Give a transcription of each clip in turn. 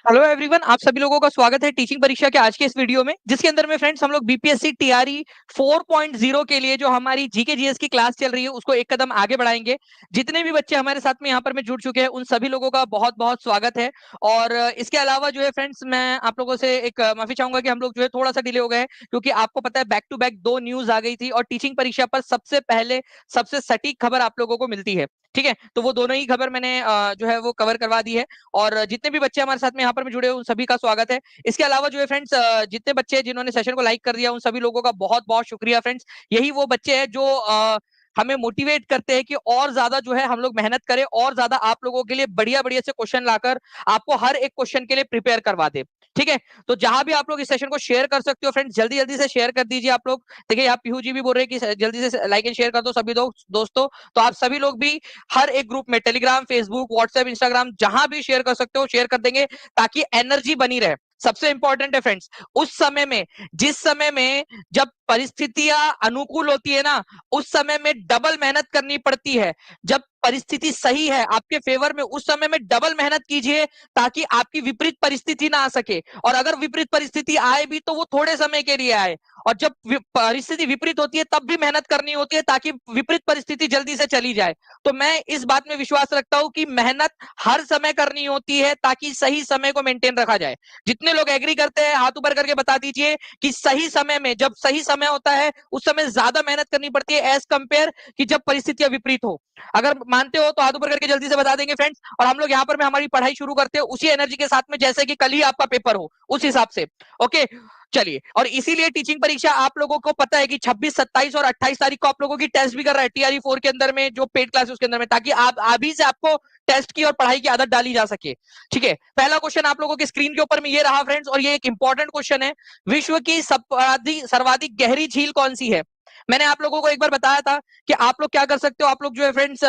Hello everyone, आप सभी लोगों का स्वागत है टीचिंग परीक्षा के आज के इस वीडियो में, जिसके अंदर में फ्रेंड्स हम लोग बीपीएससी टीआरई 4.0 के लिए जो हमारी जीके जीएस की क्लास चल रही है उसको एक कदम आगे बढ़ाएंगे। जितने भी बच्चे हमारे साथ में यहाँ पर में जुड़ चुके हैं उन सभी लोगों का बहुत बहुत स्वागत है। और इसके अलावा जो है फ्रेंड्स, मैं आप लोगों से एक माफी चाहूंगा कि हम लोग जो है थोड़ा सा डिले हो गए हैं, क्योंकि आपको पता है बैक टू बैक दो न्यूज आ गई थी और टीचिंग परीक्षा पर सबसे पहले सबसे सटीक खबर आप लोगों को मिलती है। ठीक है, तो वो दोनों ही खबर मैंने जो है वो कवर करवा दी है। और जितने भी बच्चे हमारे साथ में यहाँ पर भी जुड़े हुए उन सभी का स्वागत है। इसके अलावा जो है फ्रेंड्स, जितने बच्चे जिन्होंने सेशन को लाइक कर दिया उन सभी लोगों का बहुत बहुत शुक्रिया फ्रेंड्स। यही वो बच्चे हैं जो हमें मोटिवेट करते हैं कि और ज्यादा जो है हम लोग मेहनत करें और ज्यादा आप लोगों के लिए बढ़िया बढ़िया से क्वेश्चन लाकर आपको हर एक क्वेश्चन के लिए प्रिपेयर करवा दे। ठीक है, तो जहां भी आप लोग इस सेशन को शेयर कर सकते हो फ्रेंड्स, जल्दी जल्दी से शेयर कर दीजिए आप लोग। देखिए यहाँ पीहू जी भी बोल रहे हैं कि जल्दी से लाइक एंड शेयर कर दो सभी दोस्तों। तो आप सभी लोग भी हर एक ग्रुप में टेलीग्राम, फेसबुक, व्हाट्सएप, इंस्टाग्राम जहां भी शेयर कर सकते हो शेयर कर देंगे, ताकि एनर्जी बनी रहे। सबसे इंपॉर्टेंट है फ्रेंड्स, उस समय में, जिस समय में जब परिस्थितियां अनुकूल होती है ना, उस समय में डबल मेहनत करनी पड़ती है। जब परिस्थिति सही है आपके फेवर में, उस समय में डबल मेहनत कीजिए, ताकि आपकी विपरीत परिस्थिति ना आ सके। और अगर विपरीत परिस्थिति आए भी तो वो थोड़े समय के लिए आए। और जब परिस्थिति विपरीत होती है तब भी मेहनत करनी होती है, ताकि विपरीत परिस्थिति जल्दी से चली जाए। तो मैं इस बात में विश्वास रखता हूं कि मेहनत हर समय करनी होती है, ताकि सही समय को मेंटेन रखा जाए। जितने लोग एग्री करते हैं हाथ ऊपर करके बता दीजिए कि सही समय में, जब सही समय होता है उस समय ज्यादा मेहनत करनी पड़ती है एज कंपेयर कि जब परिस्थितियां विपरीत हो। अगर मानते हो तो हाथ ऊपर करके जल्दी से बता देंगे फ्रेंड्स। और हम लोग यहाँ पर में हमारी पढ़ाई शुरू करते हैं उसी एनर्जी के साथ में, जैसे कि कल ही आपका पेपर हो उस हिसाब से। ओके, चलिए। और इसीलिए टीचिंग परीक्षा आप लोगों को पता है कि 26, 27 और 28 तारीख को आप लोगों की टेस्ट भी कर रहा है टीआरई 4 के अंदर में, जो पेड क्लास उसके अंदर में, ताकि आप अभी से आपको टेस्ट की और पढ़ाई की आदत डाली जा सके। ठीक है, पहला क्वेश्चन आप लोगों के स्क्रीन के ऊपर में ये रहा फ्रेंड्स, और ये एक इंपॉर्टेंट क्वेश्चन है। विश्व की सर्वाधिक गहरी झील कौन सी है? मैंने आप लोगों को एक बार बताया था कि आप लोग क्या कर सकते हो। आप लोग जो है फ्रेंड्स,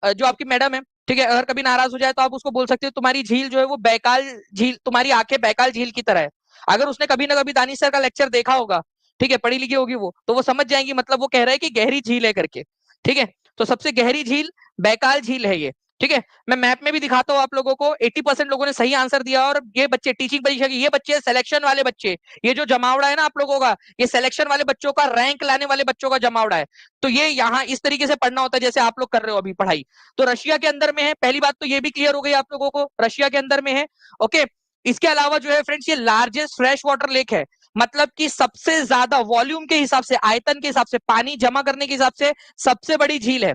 जो आपकी मैडम है, ठीक है, अगर कभी नाराज हो जाए तो आप उसको बोल सकते हो तुम्हारी झील जो है वो बैकाल झील, तुम्हारी आंखें बैकाल झील की तरह है। अगर उसने कभी ना कभी दानिश सर का लेक्चर देखा होगा, ठीक है, पढ़ी लिखी होगी वो, तो वो समझ जाएंगी मतलब वो कह रहा है कि गहरी झील है करके। ठीक है, तो सबसे गहरी झील बैकाल झील है ये। ठीक है, मैं मैप में भी दिखाता हूँ आप लोगों को। 80% लोगों ने सही आंसर दिया। और ये बच्चे टीचिंग परीक्षा के, ये बच्चे सिलेक्शन वाले बच्चे, ये जो जमावड़ा है ना आप लोगों का, ये सिलेक्शन वाले बच्चों का, रैंक लाने वाले बच्चों का जमावड़ा है। तो ये यहाँ इस तरीके से पढ़ना होता है जैसे आप लोग कर रहे हो अभी पढ़ाई। तो रशिया के अंदर में है, पहली बात तो ये भी क्लियर हो गई आप लोगों को, रशिया के अंदर में है। ओके, इसके अलावा जो है फ्रेंड्स, ये लार्जेस्ट फ्रेश वाटर लेक है। मतलब कि सबसे ज्यादा वॉल्यूम के हिसाब से, आयतन के हिसाब से, पानी जमा करने के हिसाब से सबसे बड़ी झील है।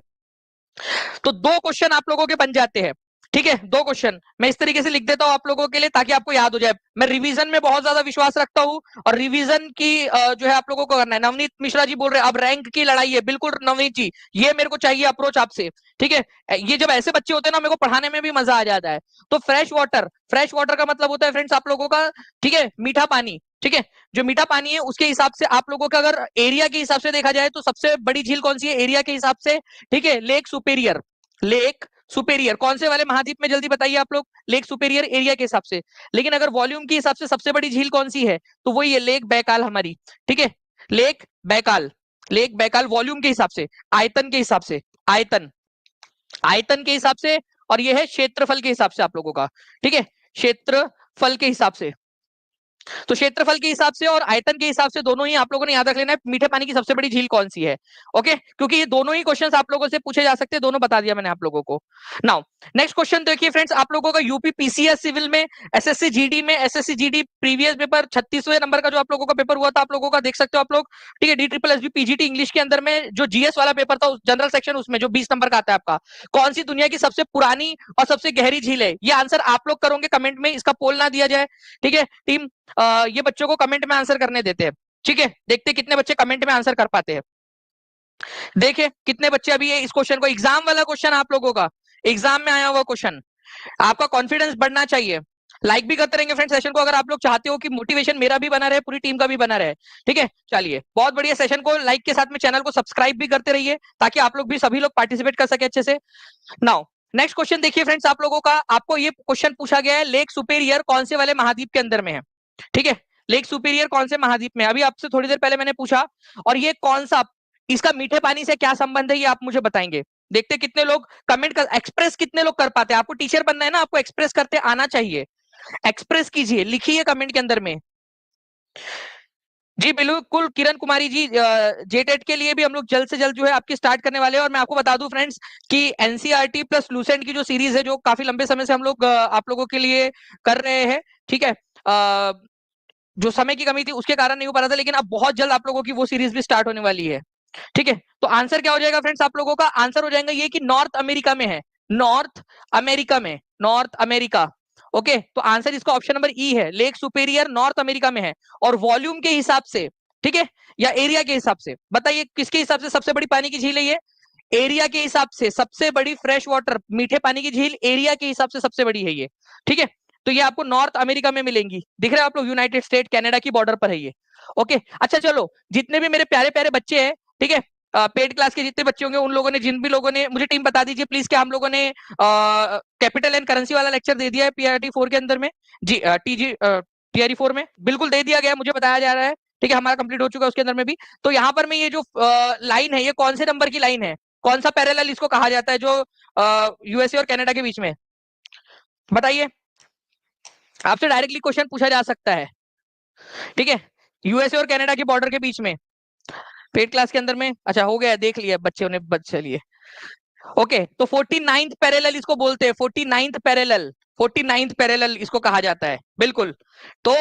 तो दो क्वेश्चन आप लोगों के बन जाते हैं। ठीक है, दो क्वेश्चन मैं इस तरीके से लिख देता हूं आप लोगों के लिए, ताकि आपको याद हो जाए। मैं रिवीजन में बहुत ज्यादा विश्वास रखता हूं, और रिवीजन की जो है आप लोगों को करना है। नवनीत मिश्रा जी बोल रहे हैं अब रैंक की लड़ाई है। बिल्कुल नवनीत जी, ये मेरे को चाहिए अप्रोच आपसे। ठीक है, ये जब ऐसे बच्चे होते हैं ना, मेरे को पढ़ाने में भी मजा आ जाता है। तो फ्रेश वाटर का मतलब होता है फ्रेंड्स आप लोगों का, ठीक है, मीठा पानी। ठीक है, जो मीठा पानी है उसके हिसाब से आप लोगों का अगर एरिया के हिसाब से देखा जाए तो सबसे बड़ी झील कौन सी है एरिया के हिसाब से? ठीक है, लेक सुपेरियर। लेक सुपेरियर कौन से वाले महाद्वीप में, जल्दी बताइए आप लोग। लेक सुपेरियर एरिया के हिसाब से। लेकिन अगर वॉल्यूम के हिसाब से सबसे बड़ी झील कौन सी है, तो वही है लेक बैकाल हमारी। ठीक है, lake Baikal. Lake Baikal volume के हिसाब से, आयतन के हिसाब से, आयतन, आयतन के हिसाब से। और यह है क्षेत्रफल के हिसाब से आप लोगों का। ठीक है, क्षेत्रफल के हिसाब से। तो क्षेत्रफल के हिसाब से और आयतन के हिसाब से दोनों ही आप लोगों ने याद रख लेना है, मीठे पानी की सबसे बड़ी झील कौन सी है। ओके, क्योंकि ये दोनों ही क्वेश्चंस आप लोगों से पूछे जा सकते हैं, दोनों बता दिया मैंने आप लोगों को। नाउ नेक्स्ट क्वेश्चन देखिए फ्रेंड्स, आप लोगों का यूपी पीसीएस सिविल में, एसएससी जीडी में, एसएससी जीडी प्रीवियस पेपर 36वें नंबर का जो आप लोगों का पेपर हुआ था, आप लोगों का देख सकते हो आप लोग। ठीक है, D triple S B PGT English के अंदर में जो जीएस वाला पेपर था, जनरल सेक्शन, उसमें जो 20 नंबर का आता है आपका, कौन सी दुनिया की सबसे पुरानी और सबसे गहरी झील है? ये आंसर आप लोग करोगे कमेंट में, इसका पोल ना दिया जाए। ठीक है टीम, ये बच्चों को कमेंट में आंसर करने देते हैं। ठीक है, देखते कितने बच्चे कमेंट में आंसर कर पाते हैं। देखिए कितने बच्चे अभी ये इस क्वेश्चन को, एग्जाम वाला क्वेश्चन आप लोगों का, एग्जाम में आया हुआ क्वेश्चन, आपका कॉन्फिडेंस बढ़ना चाहिए। लाइक भी करते रहेंगे फ्रेंड सेशन को, अगर आप लोग चाहते हो कि मोटिवेशन मेरा भी बना रहे, पूरी टीम का भी बना रहे। ठीक है, चलिए बहुत बढ़िया। सेशन को लाइक के साथ में चैनल को सब्सक्राइब भी करते रहिए, ताकि आप लोग भी, सभी लोग पार्टिसिपेट कर सके अच्छे से। नाउ नेक्स्ट क्वेश्चन देखिए फ्रेंड्स आप लोगों का, आपको ये क्वेश्चन पूछा गया है, लेक सुपेरियर कौन से वाले महाद्वीप के अंदर में है? ठीक है, लेक सुपेरियर कौन से महाद्वीप में? अभी आपसे थोड़ी देर पहले मैंने पूछा। और ये कौन सा, इसका मीठे पानी से क्या संबंध है, ये आप मुझे बताएंगे। देखते कितने लोग कमेंट कर, एक्सप्रेस कितने लोग कर पाते हैं। आपको टीचर बनना है ना, आपको एक्सप्रेस करते आना चाहिए। एक्सप्रेस कीजिए, लिखिए कमेंट के अंदर में। जी बिल्कुल किरण कुमारी जी, जेटेट के लिए भी हम लोग जल्द से जल्द जो है आपकी स्टार्ट करने वाले हैं। और मैं आपको बता दूं फ्रेंड्स कि एनसीईआरटी प्लस लूसेंट की जो सीरीज है, जो काफी लंबे समय से हम लोग आप लोगों के लिए कर रहे हैं, ठीक है, जो समय की कमी थी उसके कारण नहीं हो पा रहा था, लेकिन अब बहुत जल्द आप लोगों की वो सीरीज भी स्टार्ट होने वाली है। ठीक है, तो आंसर क्या हो जाएगा फ्रेंड्स, आप लोगों का आंसर हो जाएगा ये कि नॉर्थ अमेरिका में है, नॉर्थ अमेरिका में, नॉर्थ अमेरिका। ओके, तो आंसर इसका ऑप्शन नंबर ई है, लेक सुपेरियर नॉर्थ अमेरिका में है। और वॉल्यूम के हिसाब से, ठीक है, या एरिया के हिसाब से, बताइए किसके हिसाब से सबसे बड़ी पानी की झील है ये? एरिया के हिसाब से सबसे बड़ी फ्रेश वाटर मीठे पानी की झील एरिया के हिसाब से सबसे बड़ी है ये। ठीक है, तो ये आपको नॉर्थ अमेरिका में मिलेंगी, दिख रहे हैं आप लोग, यूनाइटेड स्टेट कनाडा की बॉर्डर पर है ये। ओके, अच्छा चलो, जितने भी मेरे प्यारे प्यारे बच्चे हैं, ठीक है, पेड क्लास के जितने बच्चे होंगे, उन लोगों ने, जिन भी लोगों ने, मुझे टीम बता दीजिए प्लीज, क्या हम लोगों ने कैपिटल एंड करेंसी वाला लेक्चर दे दिया है पीआरटी 4 के अंदर में? जी, टीआरई 4 में बिल्कुल दे दिया गया, मुझे बताया जा रहा है। ठीक है, हमारा कंप्लीट हो चुका है उसके अंदर में भी। तो यहाँ पर मैं ये जो लाइन है, ये कौन से नंबर की लाइन है, कौन सा पैरेलल इसको कहा जाता है, जो यूएसए और कनाडा के बीच में? बताइए, आपसे डायरेक्टली क्वेश्चन पूछा जा सकता है। ठीक है, यूएसए और कनाडा की बॉर्डर के बीच में, पेड क्लास के अंदर में। अच्छा हो गया, देख लिया बच्चों ने, चलिए। ओके, तो 49th पैरेलल इसको बोलते हैं, 49th पैरेलल, 49th पैरेलल इसको कहा जाता है, बिल्कुल। तो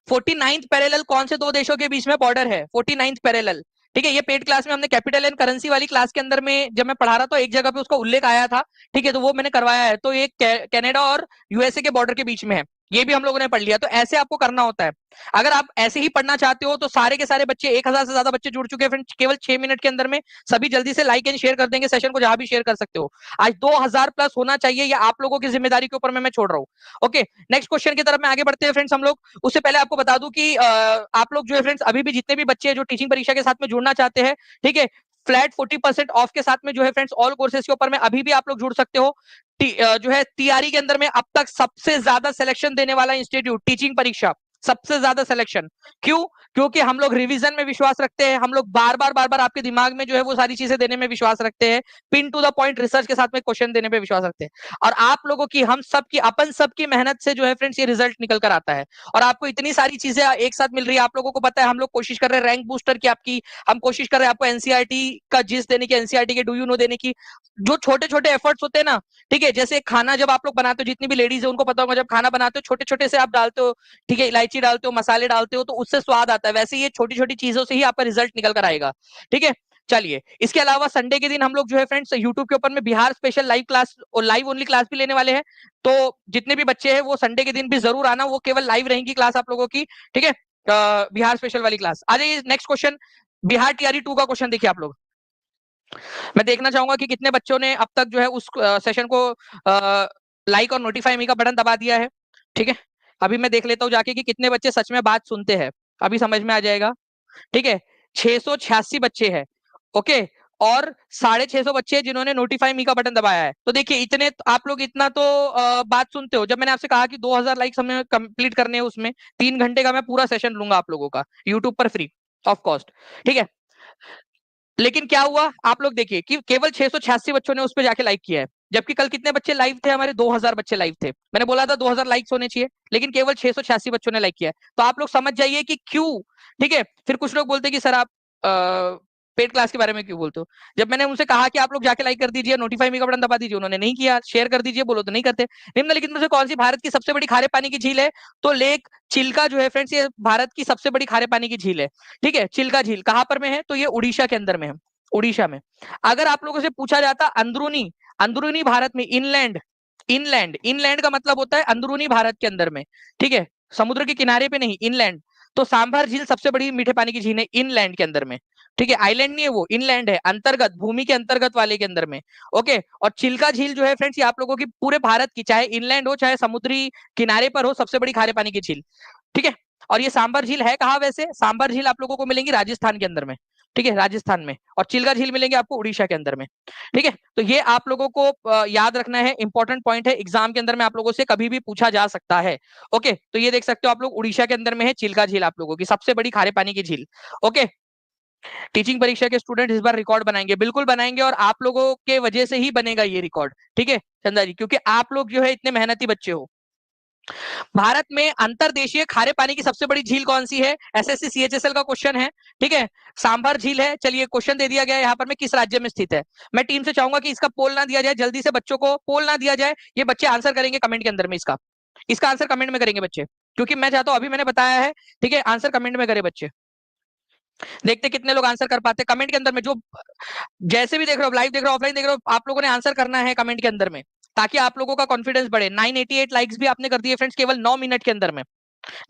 49th पैरेलल कौन से दो देशों के बीच में बॉर्डर है? 49th parallel. ठीक है, ये पेड क्लास में हमने कैपिटल एंड करेंसी वाली क्लास के अंदर में जब मैं पढ़ा रहा था, एक जगह पे उसका उल्लेख आया था। ठीक है, तो वो मैंने करवाया है। तो ये कनाडा और यूएसए के बॉर्डर के बीच में है, ये भी हम लोगों ने पढ़ लिया। तो ऐसे आपको करना होता है। अगर आप ऐसे ही पढ़ना चाहते हो तो सारे के सारे बच्चे, 1000 से ज्यादा बच्चे जुड़ चुके हैं फ्रेंड्स केवल 6 मिनट के अंदर में। सभी जल्दी से लाइक एंड शेयर कर देंगे सेशन को, जहां भी शेयर कर सकते हो। आज 2000 प्लस होना चाहिए, ये आप लोगों की जिम्मेदारी के ऊपर मैं छोड़ रहा हूँ। ओके, नेक्स्ट क्वेश्चन की तरफ में आगे बढ़ते हैं फ्रेंड्स हम लोग। उससे पहले आपको बता दूं कि आप लोग जो है फ्रेंड्स, अभी भी जितने भी बच्चे हैं जो टीचिंग परीक्षा के साथ में जुड़ना चाहते हैं, ठीक है, फ्लैट 40% ऑफ के साथ में जो है फ्रेंड्स, ऑल कोर्सेज के ऊपर में अभी भी आप लोग जुड़ सकते हो। जो है टीआरई के अंदर में अब तक सबसे ज्यादा सिलेक्शन देने वाला इंस्टीट्यूट, टीचिंग परीक्षा सबसे ज्यादा सिलेक्शन। क्यों? क्योंकि हम लोग रिवीजन में विश्वास रखते हैं, हम लोग बार बार आपके दिमाग में जो है वो सारी चीजें देने में विश्वास रखते हैं, pin to the point research के साथ में क्वेश्चन देने पे विश्वास रखते हैं। और आप लोगों की, हम सब की, अपन सब की मेहनत से जो है फ्रेंड्स ये रिजल्ट निकल कर आता है। और आपको इतनी सारी चीजें एक साथ मिल रही है। आप लोगों को पता है, हम लोग कोशिश कर रहे हैं रैंक बूस्टर की आपकी, हम कोशिश कर रहे हैं आपको एनसीईआरटी का जिस देने की, एनसीईआरटी के डू यू नो देने की। जो छोटे छोटे एफर्ट्स होते हैं ना, ठीक है, जैसे खाना जब आप लोग बनाते हो, जितनी भी लेडीज है उनको पता होगा, जब खाना बनाते हो छोटे छोटे से आप डालते हो, ठीक है, इलायची डालते हो, मसाले डालते हो, तो उससे स्वाद आता है। वैसे ये छोटी छोटी चीजों से ही आपका रिजल्ट निकल कर आएगा। ठीक है, चलिए, इसके अलावा संडे के दिन हम लोग जो है फ्रेंड्स यूट्यूब के ऊपर में बिहार स्पेशल लाइव क्लास और लाइव ओनली क्लास भी लेने वाले हैं। तो जितने भी बच्चे हैं वो संडे के दिन भी जरूर आना, वो केवल लाइव रहेंगी क्लास आप लोगों की। ठीक है, बिहार स्पेशल वाली क्लास। आ जाइए नेक्स्ट क्वेश्चन, बिहार टीआरई 2 का क्वेश्चन देखिए आप लोग। मैं देखना चाहूंगा कि कितने बच्चों ने अब तक जो है उस सेशन को लाइक और नोटिफाई मी का बटन दबा दिया है। ठीक है, अभी मैं देख लेता हूँ जाके कि कितने बच्चे सच में बात सुनते हैं, अभी समझ में आ जाएगा। ठीक है, 686 बच्चे हैं। ओके, और 650 बच्चे जिन्होंने नोटिफाई मी का बटन दबाया है। तो देखिए, इतने आप लोग इतना तो बात सुनते हो। जब मैंने आपसे कहा कि 2000 लाइक्स हमें कंप्लीट करने हैं, उसमें 3 घंटे का मैं पूरा सेशन लूंगा आप लोगों का यूट्यूब पर फ्री ऑफ कॉस्ट। ठीक है, लेकिन क्या हुआ, आप लोग देखिए कि केवल 686 बच्चों ने उस पर जाके लाइक किया है। जबकि कल कितने बच्चे लाइव थे हमारे? 2000 बच्चे लाइव थे। मैंने बोला था 2000 लाइक्स होने चाहिए, लेकिन केवल 686 बच्चों ने लाइक किया है। तो आप लोग समझ जाइए कि क्यों। ठीक है, फिर कुछ लोग बोलते कि सर आप पेड क्लास के बारे में क्यों बोलते हो? जब मैंने उनसे कहा कि आप लोग जाके लाइक कर दीजिए, नोटिफाई मी का बटन दबा दीजिए, उन्होंने नहीं किया। शेयर कर दीजिए बोलो तो नहीं करते। निम्नलिखित में से कौन सी भारत की सबसे बड़ी खारे पानी की झील है? तो लेक चिल्का जो है फ्रेंड्स, ये भारत की सबसे बड़ी खारे पानी की झील है। ठीक है, चिल्का झील कहां पर में है? तो ये उड़ीसा के अंदर में है, उड़ीसा में। अगर आप लोगों से पूछा जाता अंदरूनी, अंदरूनी भारत में, इनलैंड, इनलैंड, इनलैंड का मतलब होता है अंदरूनी भारत के अंदर में। ठीक है, समुद्र के किनारे पे नहीं, इनलैंड। तो सांभर झील सबसे बड़ी मीठे पानी की झील है इनलैंड के अंदर में। ठीक है, आइलैंड नहीं है वो, इनलैंड है, अंतर्गत, भूमि के अंतर्गत वाले के अंदर में। ओके, और चिल्का झील जो है फ्रेंड्स, ये आप लोगों की पूरे भारत की, चाहे इनलैंड हो चाहे समुद्री किनारे पर हो, सबसे बड़ी खारे पानी की झील। ठीक है, और ये सांबर झील है कहाँ? वैसे सांबर झील आप लोगों को मिलेंगी राजस्थान के अंदर में। ठीक है, राजस्थान में। और चिल्का झील मिलेंगे आपको उड़ीसा के अंदर में। ठीक है, तो ये आप लोगों को याद रखना है, इंपॉर्टेंट पॉइंट है, एग्जाम के अंदर में आप लोगों से कभी भी पूछा जा सकता है। ओके, तो ये देख सकते हो आप लोग, उड़ीसा के अंदर में है चिल्का झील, आप लोगों की सबसे बड़ी खारे पानी की झील। ओके, टीचिंग परीक्षा के स्टूडेंट इस बार रिकॉर्ड बनाएंगे, बिल्कुल बनाएंगे, और आप लोगों के वजह से ही बनेगा ये रिकॉर्ड। ठीक है चंदा जी, क्योंकि आप लोग जो है इतने मेहनती बच्चे हो। भारत में अंतरदेशीय खारे पानी की सबसे बड़ी झील कौन सी है? एसएससी सीएचएसएल का क्वेश्चन है। ठीक है, सांभर झील है। चलिए क्वेश्चन दे दिया गया है यहाँ पर में, किस राज्य में स्थित है? मैं टीम से चाहूंगा कि इसका पोल ना दिया जाए, जल्दी से बच्चों को पोल ना दिया जाए, ये बच्चे आंसर करेंगे कमेंट के अंदर में। इसका इसका आंसर कमेंट में करेंगे बच्चे, क्योंकि मैं चाहता हूं, अभी मैंने बताया है, ठीक है, आंसर कमेंट में करे बच्चे। देखते कितने लोग आंसर कर पाते हैं कमेंट के अंदर में। जो जैसे भी देख रहे हो, लाइव देख रहे हो, ऑफलाइन देख रहे हो, आप लोगों ने आंसर करना है कमेंट के अंदर में, ताकि आप लोगों का कॉन्फिडेंस बढ़े। 988 लाइक्स भी आपने कर दिए फ्रेंड्स, केवल 9 मिनट के अंदर में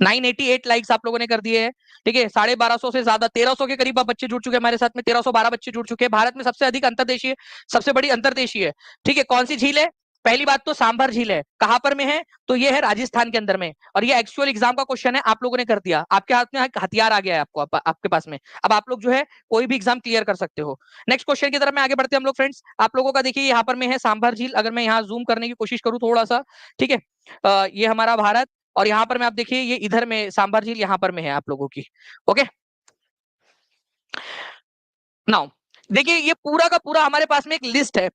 988 लाइक्स आप लोगों ने कर दिए हैं। ठीक है, 1250 से ज्यादा, 1300 के करीब बच्चे जुड़ चुके हैं हमारे साथ में, 1312 बच्चे जुड़ चुके हैं। भारत में सबसे अधिक अंतरदेशीय, सबसे बड़ी अंतरदेशीय है। ठीक है, कौन सी झील है? पहली बात तो सांभर झील है। कहां पर में है? तो ये है राजस्थान के अंदर में। और ये एक्चुअल एग्जाम का क्वेश्चन है, आप लोगों ने कर दिया, आपके हाथ में हथियार आ गया है आपको, आपके पास में। अब आप लोग जो है कोई भी एग्जाम क्लियर कर सकते हो। नेक्स्ट क्वेश्चन की तरफ में आगे बढ़ते हैं हम लोग फ्रेंड्स। आप लोगों का देखिए यहाँ पर में है सांभर झील। अगर मैं यहाँ जूम करने की कोशिश करूँ थोड़ा सा, ठीक है, ये हमारा भारत, और यहाँ पर में आप देखिए ये इधर में सांभर झील यहाँ पर में है आप लोगों की। ओके, नाउ देखिए ये पूरा का पूरा हमारे पास में एक लिस्ट है।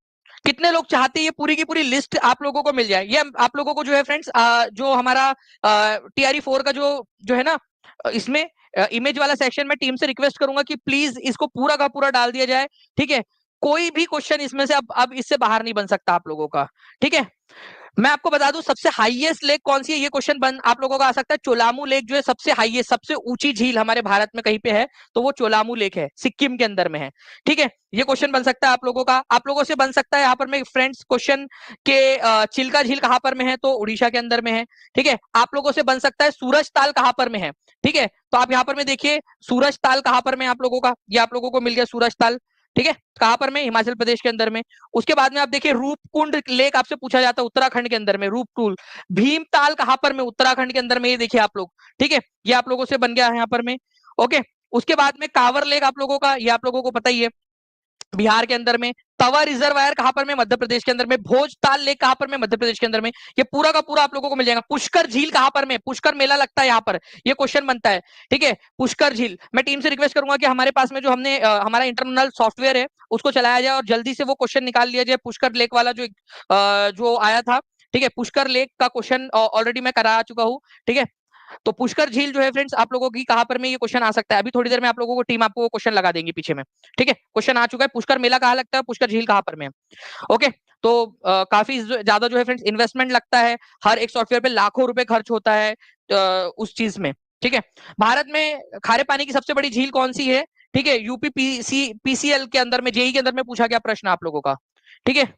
कितने लोग चाहते हैं ये पूरी की पूरी लिस्ट आप लोगों को मिल जाए? ये आप लोगों को जो है फ्रेंड्स, जो हमारा टीआरई 4 का जो जो है ना, इसमें इमेज वाला सेक्शन में टीम से रिक्वेस्ट करूंगा कि प्लीज इसको पूरा का पूरा डाल दिया जाए। ठीक है, कोई भी क्वेश्चन इसमें से अब इससे बाहर नहीं बन सकता आप लोगों का। ठीक है, मैं आपको बता दूं सबसे हाईएस्ट लेक कौन सी है, ये क्वेश्चन बन आप लोगों का आ सकता है। चोलामू लेक जो है सबसे हाईएस्ट, सबसे ऊंची झील हमारे भारत में कहीं पे है, तो वो चोलामू लेक है, सिक्किम के अंदर में है। ठीक है, ये क्वेश्चन बन सकता है आप लोगों का। आप लोगों से बन सकता है यहाँ पर में फ्रेंड्स क्वेश्चन के चिल्का झील कहां पर में है? तो उड़ीसा के अंदर में है। ठीक है, आप लोगों से बन सकता है सूरज ताल कहां पर में है? ठीक है, तो आप यहाँ पर में देखिए सूरज ताल कहां पर में आप लोगों का, ये आप लोगों को मिल गया सूरज ताल। ठीक है, कहां पर में? हिमाचल प्रदेश के अंदर में। उसके बाद में आप देखिए रूपकुंड लेक आपसे पूछा जाता है उत्तराखंड के अंदर में, रूपकुंड। भीमताल कहां पर में? उत्तराखंड के अंदर में, ये देखिए आप लोग। ठीक है, ये आप लोगों से बन गया है यहाँ पर में। ओके, उसके बाद में कांवर लेक आप लोगों का, ये आप लोगों को पता ही है, बिहार के अंदर में। तवा रिजर्वायर कहां पर में? मध्य प्रदेश के अंदर में। भोजताल लेक कहां पर में? मध्य प्रदेश के अंदर में। ये पूरा का पूरा आप लोगों को मिल जाएगा। पुष्कर झील कहां पर में? पुष्कर मेला लगता है यहाँ पर, ये क्वेश्चन बनता है। ठीक है, पुष्कर झील। मैं टीम से रिक्वेस्ट करूंगा कि हमारे पास में जो हमने हमारा इंटरनल सॉफ्टवेयर है उसको चलाया जाए और जल्दी से वो क्वेश्चन निकाल लिया जाए। पुष्कर लेक वाला जो आया था, ठीक है, पुष्कर लेक का क्वेश्चन ऑलरेडी मैं करा चुका हूँ। ठीक है, तो पुष्कर झील जो है फ्रेंड्स आप लोगों की कहां पर में, ये क्वेश्चन आ सकता है। अभी थोड़ी देर में आप लोगों को टीम आपको क्वेश्चन लगा देंगी पीछे में। ठीक है, क्वेश्चन आ चुका है, पुष्कर मेला कहां लगता है, पुष्कर झील कहां पर में है। ओके, तो काफी ज्यादा जो है फ्रेंड्स इन्वेस्टमेंट लगता है, हर एक सॉफ्टवेयर पे लाखों रुपए खर्च होता है उस चीज में। ठीक है, भारत में खारे पानी की सबसे बड़ी झील कौन सी है? ठीक है, यूपी पीसीएल के अंदर में, जेई के अंदर में पूछा गया प्रश्न आप लोगों का। ठीक है,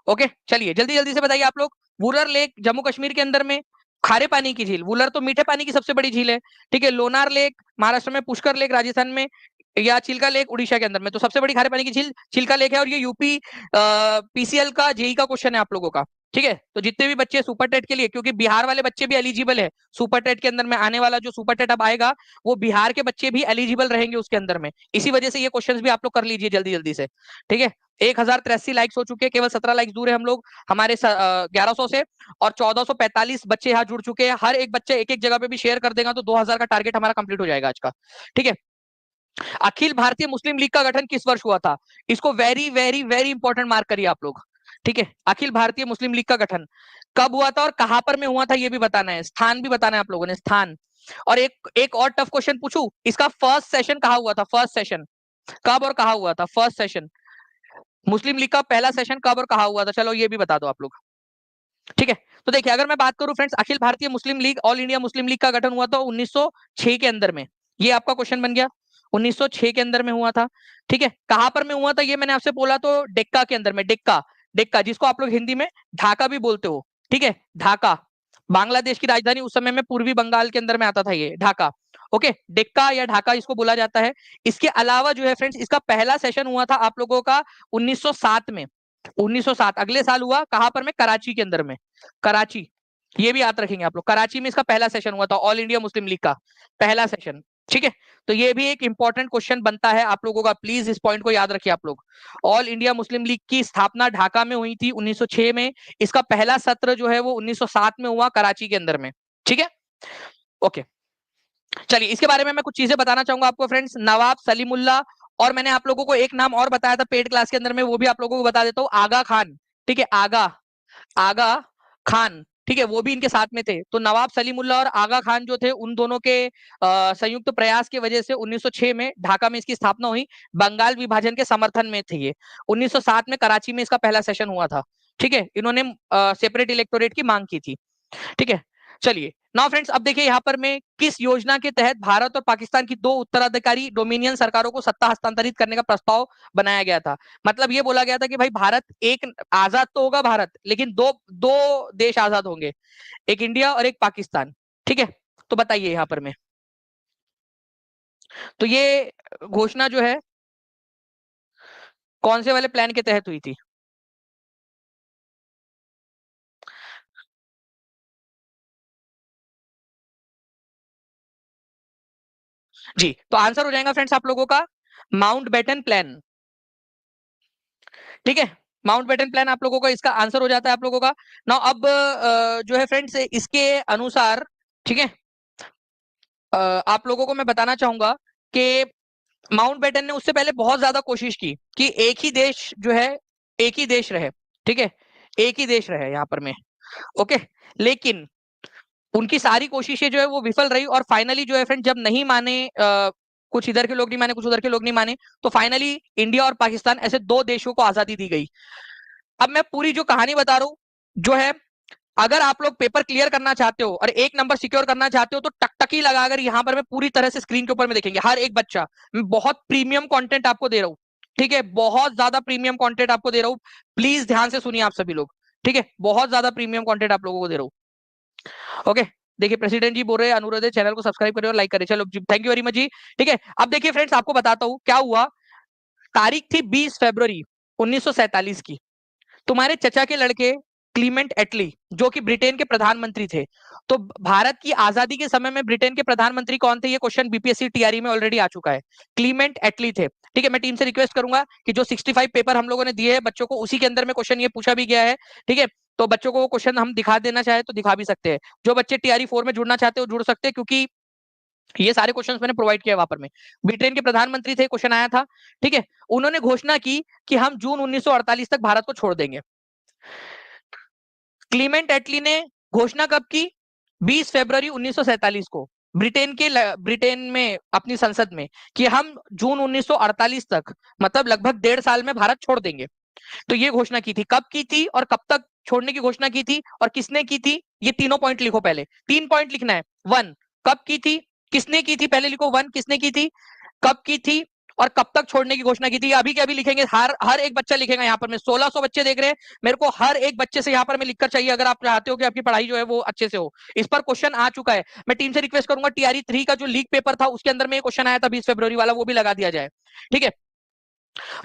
ओके, चलिए जल्दी जल्दी से बताइए आप लोग। वुलर लेक जम्मू कश्मीर के अंदर में, खारे पानी की झील। वुलर तो मीठे पानी की सबसे बड़ी झील है। ठीक है, लोनार लेक महाराष्ट्र में, पुष्कर लेक राजस्थान में, या चिल्का लेक उड़ीसा के अंदर में। तो सबसे बड़ी खारे पानी की झील चिल्का लेक है, और ये यूपी पीसीएल का जेई का क्वेश्चन है आप लोगों का। ठीक है, तो जितने भी बच्चे सुपर टेट के लिए, क्योंकि बिहार वाले बच्चे भी एलिजिबल है सुपर टेट के अंदर में, आने वाला जो सुपर टेट अब आएगा वो बिहार के बच्चे भी एलिजिबल रहेंगे उसके अंदर में। इसी वजह से ये क्वेश्चन भी आप लोग कर लीजिए जल्दी जल्दी से। ठीक है, 1083 लाइक्स हो चुके हैं, केवल 17 लाइक्स दूर है हम लोग हमारे 1100 से, और 1445 बच्चे यहाँ जुड़ चुके हैं। हर एक बच्चे एक एक जगह पे भी शेयर कर देगा तो 2000 का टारगेट हमारा कंप्लीट हो जाएगा आज का। ठीक है, अखिल भारतीय मुस्लिम लीग का गठन किस वर्ष हुआ था? इसको very very very important mark करिए आप लोग। ठीक है, अखिल भारतीय मुस्लिम लीग का गठन कब हुआ था और कहां पर में हुआ था, ये भी बताना है, स्थान भी बताना है आप लोगों ने, स्थान। और एक और टफ क्वेश्चन पूछूं, इसका फर्स्ट सेशन कहां हुआ था? फर्स्ट सेशन कब और कहां हुआ था? फर्स्ट सेशन मुस्लिम लीग का पहला सेशन कब और कहां हुआ था? चलो ये भी बता दो आप लोग। ठीक है, तो देखिए अगर मैं बात करूं friends, Akhil Bharatiya Muslim League, all India Muslim League का गठन हुआ था 1906 के अंदर में। ये आपका क्वेश्चन बन गया, 1906 के अंदर में हुआ था। ठीक है, कहां पर में हुआ था ये मैंने आपसे बोला, तो डेक्का के अंदर में। डेक्का, डेक्का जिसको आप लोग हिंदी में ढाका भी बोलते हो। ठीक है, ढाका बांग्लादेश की राजधानी उस समय में पूर्वी बंगाल के अंदर में आता था ये ढाका। ओके, डेक्का या ढाका इसको बोला जाता है। इसके अलावा जो है फ्रेंड्स, इसका पहला सेशन हुआ था आप लोगों का 1907 में। 1907 अगले साल हुआ, कहां पर में? कराची के अंदर में, कराची। ये भी याद रखेंगे आप लोग, कराची में इसका पहला सेशन हुआ था, ऑल इंडिया मुस्लिम लीग का पहला सेशन। ठीक है, तो ये भी एक इंपॉर्टेंट क्वेश्चन बनता है आप लोगों का, प्लीज इस पॉइंट को याद रखिए आप लोग। ऑल इंडिया मुस्लिम लीग की स्थापना ढाका में हुई थी 1906 में। इसका पहला सत्र जो है वो 1907 में हुआ कराची के अंदर में। ठीक है, ओके, चलिए इसके बारे में मैं कुछ चीजें बताना चाहूंगा आपको फ्रेंड्स। नवाब सलीमुल्ला, और मैंने आप लोगों को एक नाम और बताया था पेड क्लास के अंदर में, वो भी आप लोगों को बता देता हूँ, आगा खान। ठीक है, आगा आगा खान, ठीक है, वो भी इनके साथ में थे। तो नवाब सलीमुल्लाह और आगा खान जो थे, उन दोनों के संयुक्त प्रयास की वजह से 1906 में ढाका में इसकी स्थापना हुई। बंगाल विभाजन के समर्थन में थे ये। 1907 में कराची में इसका पहला सेशन हुआ था। ठीक है, इन्होंने सेपरेट इलेक्टोरेट की मांग की थी। ठीक है, चलिए नाउ फ्रेंड्स, अब देखिए यहाँ पर मैं किस योजना के तहत भारत और पाकिस्तान की दो उत्तराधिकारी डोमिनियन सरकारों को सत्ता हस्तांतरित करने का प्रस्ताव बनाया गया था। मतलब ये बोला गया था कि भाई भारत एक आजाद तो होगा भारत, लेकिन दो दो देश आजाद होंगे, एक इंडिया और एक पाकिस्तान। ठीक है, तो बताइए यहाँ पर मैं, तो ये घोषणा जो है कौन से वाले प्लान के तहत हुई थी? जी, तो आंसर हो जाएगा फ्रेंड्स आप लोगों का माउंट बेटन प्लान। ठीक है, माउंट बेटन प्लान आप लोगों का इसका आंसर हो जाता है आप लोगों का। नाउ अब जो है फ्रेंड्स इसके अनुसार, ठीक है, आप लोगों को मैं बताना चाहूंगा कि माउंट बेटन ने उससे पहले बहुत ज्यादा कोशिश की कि एक ही देश जो है, एक ही देश रहे। ठीक है, एक ही देश रहे यहाँ पर में। ओके, लेकिन उनकी सारी कोशिशें जो है वो विफल रही, और फाइनली जो है फ्रेंड जब नहीं माने, कुछ इधर के लोग नहीं माने, कुछ उधर के लोग नहीं माने, तो फाइनली इंडिया और पाकिस्तान ऐसे दो देशों को आजादी दी गई। अब मैं पूरी जो कहानी बता रहा हूँ जो है, अगर आप लोग पेपर क्लियर करना चाहते हो और एक नंबर सिक्योर करना चाहते हो, तो टकटकी लगाकर यहाँ पर मैं पूरी तरह से स्क्रीन के ऊपर में देखेंगे हर एक बच्चा। मैं बहुत प्रीमियम कंटेंट आपको दे रहा हूँ। ठीक है, बहुत ज्यादा प्रीमियम कंटेंट आपको दे रहा हूँ। प्लीज ध्यान से सुनिए आप सभी लोग। ठीक है, बहुत ज्यादा प्रीमियम कंटेंट आप लोगों को दे रहा हूँ। ओके, देखिए प्रेसिडेंट जी बोल रहे हैं अनुरोध है चैनल को सब्सक्राइब करें और लाइक करें। चलो, थैंक यू वेरी मच जी। ठीक है, अब देखिए फ्रेंड्स आपको बताता हूँ क्या हुआ। तारीख थी 20 फरवरी 1947 की। तुम्हारे चचा के लड़के क्लीमेंट एटली, जो कि ब्रिटेन के प्रधानमंत्री थे। तो भारत की आजादी के समय में ब्रिटेन के प्रधानमंत्री कौन थे, ये क्वेश्चन बीपीएससी टीआरई में ऑलरेडी आ चुका है। क्लीमेंट एटली थे। ठीक है, मैं टीम से रिक्वेस्ट करूंगा कि जो 65 पेपर हम लोगों ने दिए हैं बच्चों को, उसी के अंदर में क्वेश्चन ये पूछा भी गया है। ठीक है, तो बच्चों को वो क्वेश्चन हम दिखा देना चाहे तो दिखा भी सकते हैं। जो बच्चे टीआरई 4 में जुड़ना चाहते हो जुड़ सकते हैं, क्योंकि ये सारे क्वेश्चंस मैंने प्रोवाइड किया वहां पर में। ब्रिटेन के प्रधानमंत्री थे, क्वेश्चन आया था। ठीक है, उन्होंने घोषणा की कि हम जून 1948 तक भारत को छोड़ देंगे। क्लीमेंट एटली ने घोषणा कब की? 20 फरवरी 1947 को, ब्रिटेन में अपनी संसद में, कि हम जून 1948 तक, मतलब लगभग 1.5 साल में भारत छोड़ देंगे। तो ये घोषणा की थी, कब की थी और कब तक छोड़ने की घोषणा की थी और किसने की थी, ये तीनों पॉइंट लिखो। पहले 3 पॉइंट लिखना है। वन, कब की थी, किसने की थी, पहले लिखो वन, किसने की थी, कब की थी और कब तक छोड़ने की घोषणा की थी। अभी के अभी लिखेंगे, हर हर एक बच्चा लिखेगा। यहाँ पर मैं 1600 बच्चे देख रहे हैं, मेरे को हर एक बच्चे से यहाँ पर मैं लिखकर चाहिए, अगर आप चाहते हो कि आपकी पढ़ाई जो है वो अच्छे से हो। इस पर क्वेश्चन आ चुका है। मैं टीम से रिक्वेस्ट करूंगा टीआरई 3 का जो लीक पेपर था उसके अंदर में क्वेश्चन आया था 20 फरवरी वाला, वो भी लगा दिया जाए। ठीक है,